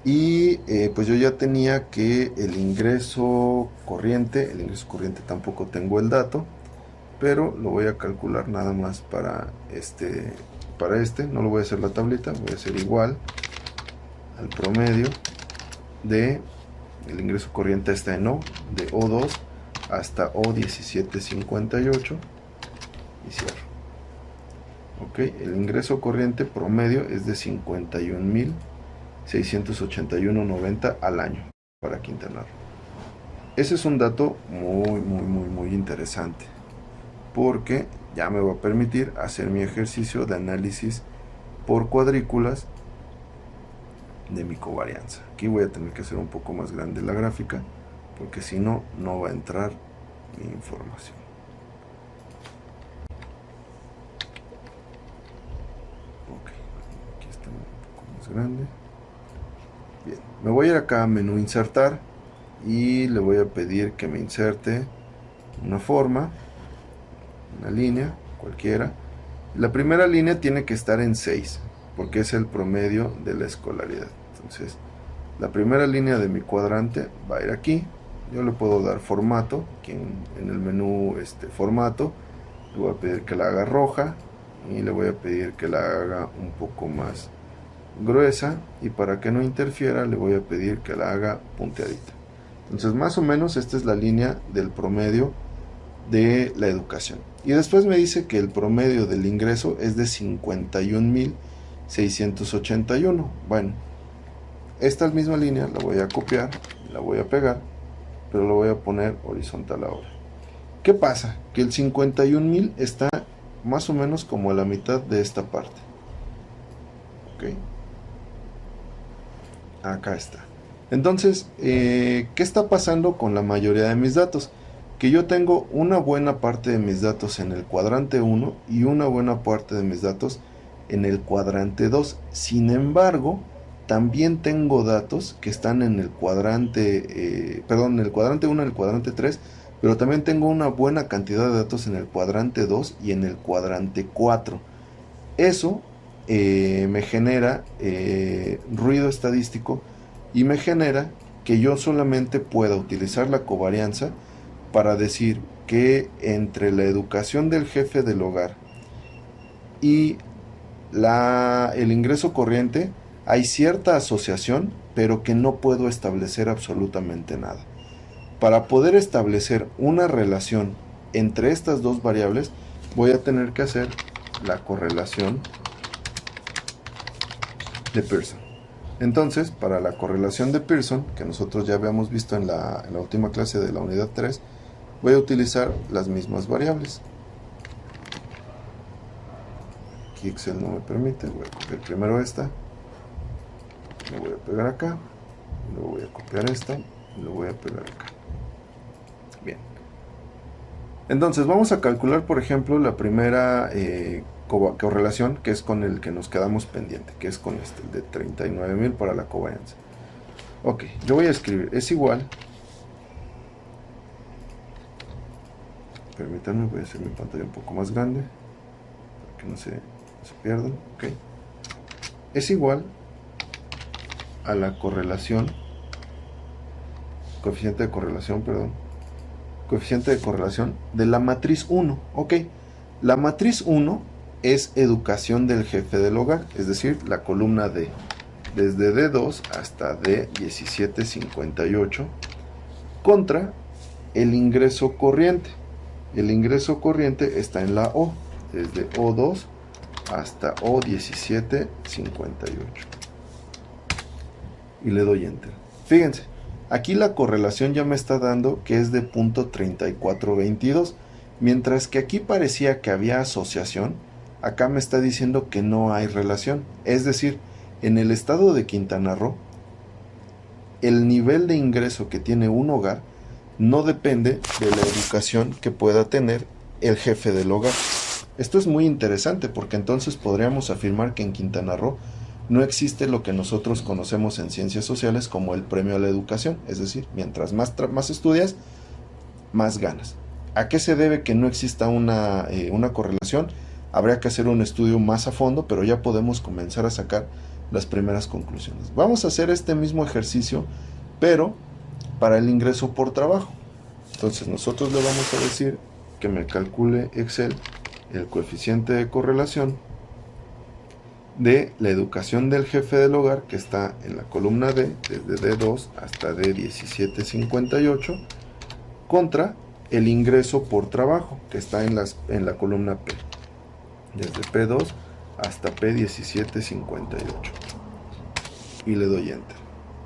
Y pues yo ya tenía que el ingreso corriente tampoco tengo el dato, pero lo voy a calcular nada más para este, no lo voy a hacer la tablita, voy a hacer igual al promedio de el ingreso corriente está en O, de O2 hasta O1758 y cierro. Ok, el ingreso corriente promedio es de 51,681,90 al año para Quintana Roo. Ese es un dato muy interesante porque ya me va a permitir hacer mi ejercicio de análisis por cuadrículas de mi covarianza. Aquí voy a tener que hacer un poco más grande la gráfica porque si no, no va a entrar mi información. Ok, aquí está un poco más grande. Bien, me voy a ir acá a menú insertar y le voy a pedir que me inserte una forma, una línea cualquiera. La primera línea tiene que estar en 6 porque es el promedio de la escolaridad. Entonces, la primera línea de mi cuadrante va a ir aquí. Yo le puedo dar formato, aquí en el menú formato, le voy a pedir que la haga roja y le voy a pedir que la haga un poco más gruesa, y para que no interfiera le voy a pedir que la haga punteadita. Entonces, más o menos esta es la línea del promedio de la educación. Y después me dice que el promedio del ingreso es de 51,681. Bueno, esta misma línea la voy a copiar, la voy a pegar, pero lo voy a poner horizontal ahora. ¿Qué pasa? Que el 51,000 está más o menos como a la mitad de esta parte. Ok. Acá está. Entonces, ¿qué está pasando con la mayoría de mis datos? Que yo tengo una buena parte de mis datos en el cuadrante 1 y una buena parte de mis datos en el cuadrante 2. Sin embargo, también tengo datos que están en el cuadrante, en el cuadrante 1, en el cuadrante 3, pero también tengo una buena cantidad de datos en el cuadrante 2 y en el cuadrante 4. Eso me genera ruido estadístico y me genera que yo solamente pueda utilizar la covarianza para decir que entre la educación del jefe del hogar y el ingreso corriente hay cierta asociación, pero que no puedo establecer absolutamente nada. Para poder establecer una relación entre estas dos variables voy a tener que hacer la correlación de Pearson. Entonces, para la correlación de Pearson, que nosotros ya habíamos visto en la última clase de la unidad 3, voy a utilizar las mismas variables. Aquí Excel no me permite, voy a copiar primero esta, lo voy a pegar acá, luego voy a copiar esta y lo voy a pegar acá. Bien. Entonces vamos a calcular, por ejemplo, la primera correlación, que es con el que nos quedamos pendiente, que es con este, el de 39.000 para la covarianza. Ok, yo voy a escribir, es igual, permítanme, voy a hacer mi pantalla un poco más grande, para que no se pierdan, ok, es igual a la correlación, coeficiente de correlación de la matriz 1, ok, la matriz 1 es educación del jefe del hogar, es decir, la columna D, desde D2 hasta D1758, contra el ingreso corriente. El ingreso corriente está en la O, desde O2 hasta O1758. Y le doy Enter. Fíjense, aquí la correlación ya me está dando que es de punto 3422, mientras que aquí parecía que había asociación, acá me está diciendo que no hay relación. Es decir, en el estado de Quintana Roo, el nivel de ingreso que tiene un hogar no depende de la educación que pueda tener el jefe del hogar. Esto es muy interesante porque entonces podríamos afirmar que en Quintana Roo no existe lo que nosotros conocemos en ciencias sociales como el premio a la educación, es decir, mientras más estudias, más ganas. ¿A qué se debe que no exista una correlación? Habría que hacer un estudio más a fondo, pero ya podemos comenzar a sacar las primeras conclusiones. Vamos a hacer este mismo ejercicio, pero para el ingreso por trabajo. Entonces nosotros le vamos a decir que me calcule Excel el coeficiente de correlación de la educación del jefe del hogar, que está en la columna D, desde D2 hasta D1758, contra el ingreso por trabajo, que está en la columna P, desde P2 hasta P1758. Y le doy Enter.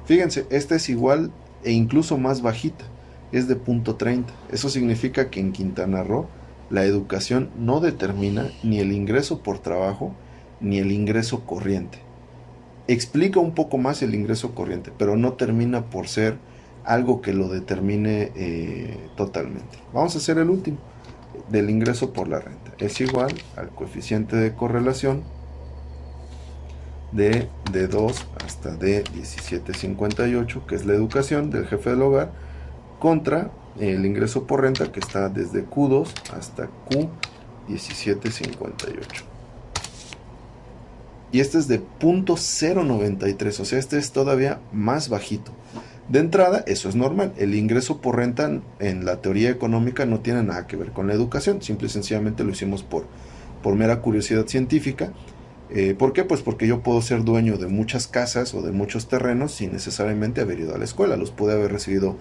Fíjense, esta es igual e incluso más bajita, es de punto 30. Eso significa que en Quintana Roo la educación no determina ni el ingreso por trabajo ni el ingreso corriente. Explica un poco más el ingreso corriente, pero no termina por ser algo que lo determine totalmente. Vamos a hacer el último, del ingreso por la renta. Es igual al coeficiente de correlación de D2 hasta D1758, que es la educación del jefe del hogar, contra el ingreso por renta, que está desde Q2 hasta Q1758. Y este es de .093, o sea, este es todavía más bajito. De entrada, eso es normal. El ingreso por renta en la teoría económica no tiene nada que ver con la educación. Simple y sencillamente lo hicimos por mera curiosidad científica. ¿Por qué? Pues porque yo puedo ser dueño de muchas casas o de muchos terrenos sin necesariamente haber ido a la escuela. Los pude haber recibido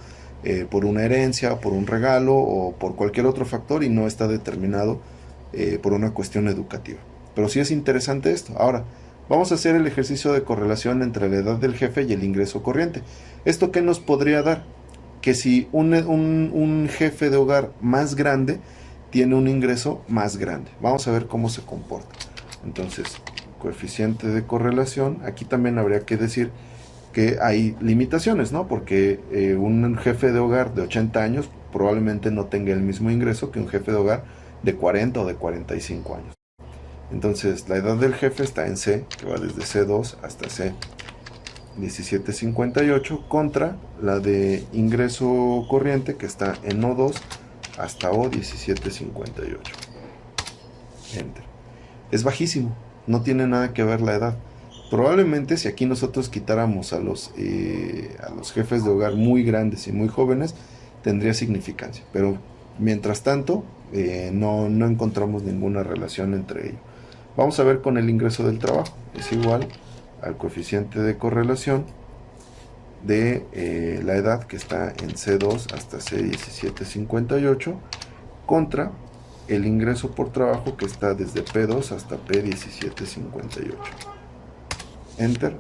por una herencia, por un regalo o por cualquier otro factor, y no está determinado por una cuestión educativa. Pero sí es interesante esto. Ahora, vamos a hacer el ejercicio de correlación entre la edad del jefe y el ingreso corriente. ¿Esto qué nos podría dar? Que si un jefe de hogar más grande tiene un ingreso más grande. Vamos a ver cómo se comporta. Entonces, coeficiente de correlación. Aquí también habría que decir que hay limitaciones, ¿no? Porque un jefe de hogar de 80 años probablemente no tenga el mismo ingreso que un jefe de hogar de 40 o de 45 años. Entonces, la edad del jefe está en C, que va desde C2 hasta C1758, contra la de ingreso corriente, que está en O2 hasta O1758. Enter. Es bajísimo, no tiene nada que ver la edad. Probablemente si aquí nosotros quitáramos a los jefes de hogar muy grandes y muy jóvenes, tendría significancia. Pero mientras tanto, no encontramos ninguna relación entre ellos. Vamos a ver con el ingreso del trabajo. Es igual al coeficiente de correlación de la edad, que está en C2 hasta C1758, contra el ingreso por trabajo que está desde P2 hasta P1758. Enter.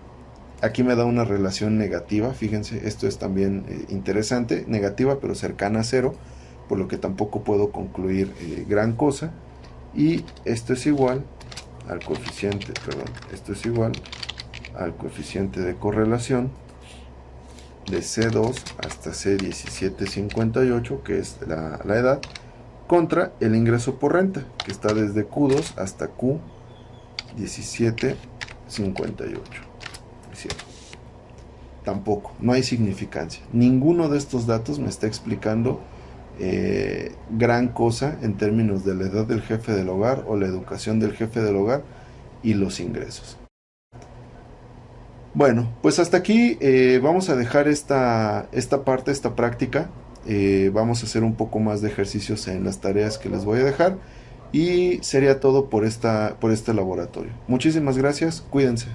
Aquí me da una relación negativa, fíjense, esto es también interesante, negativa pero cercana a 0, por lo que tampoco puedo concluir gran cosa. Y esto es igual al coeficiente, esto es igual al coeficiente de correlación de C2 hasta C1758, que es la edad, contra el ingreso por renta, que está desde Q2 hasta Q1758. Tampoco, no hay significancia. Ninguno de estos datos me está explicando gran cosa en términos de la edad del jefe del hogar o la educación del jefe del hogar y los ingresos. Bueno, pues hasta aquí vamos a dejar esta parte, esta práctica. Vamos a hacer un poco más de ejercicios en las tareas que les voy a dejar y sería todo por este laboratorio. Muchísimas gracias, cuídense.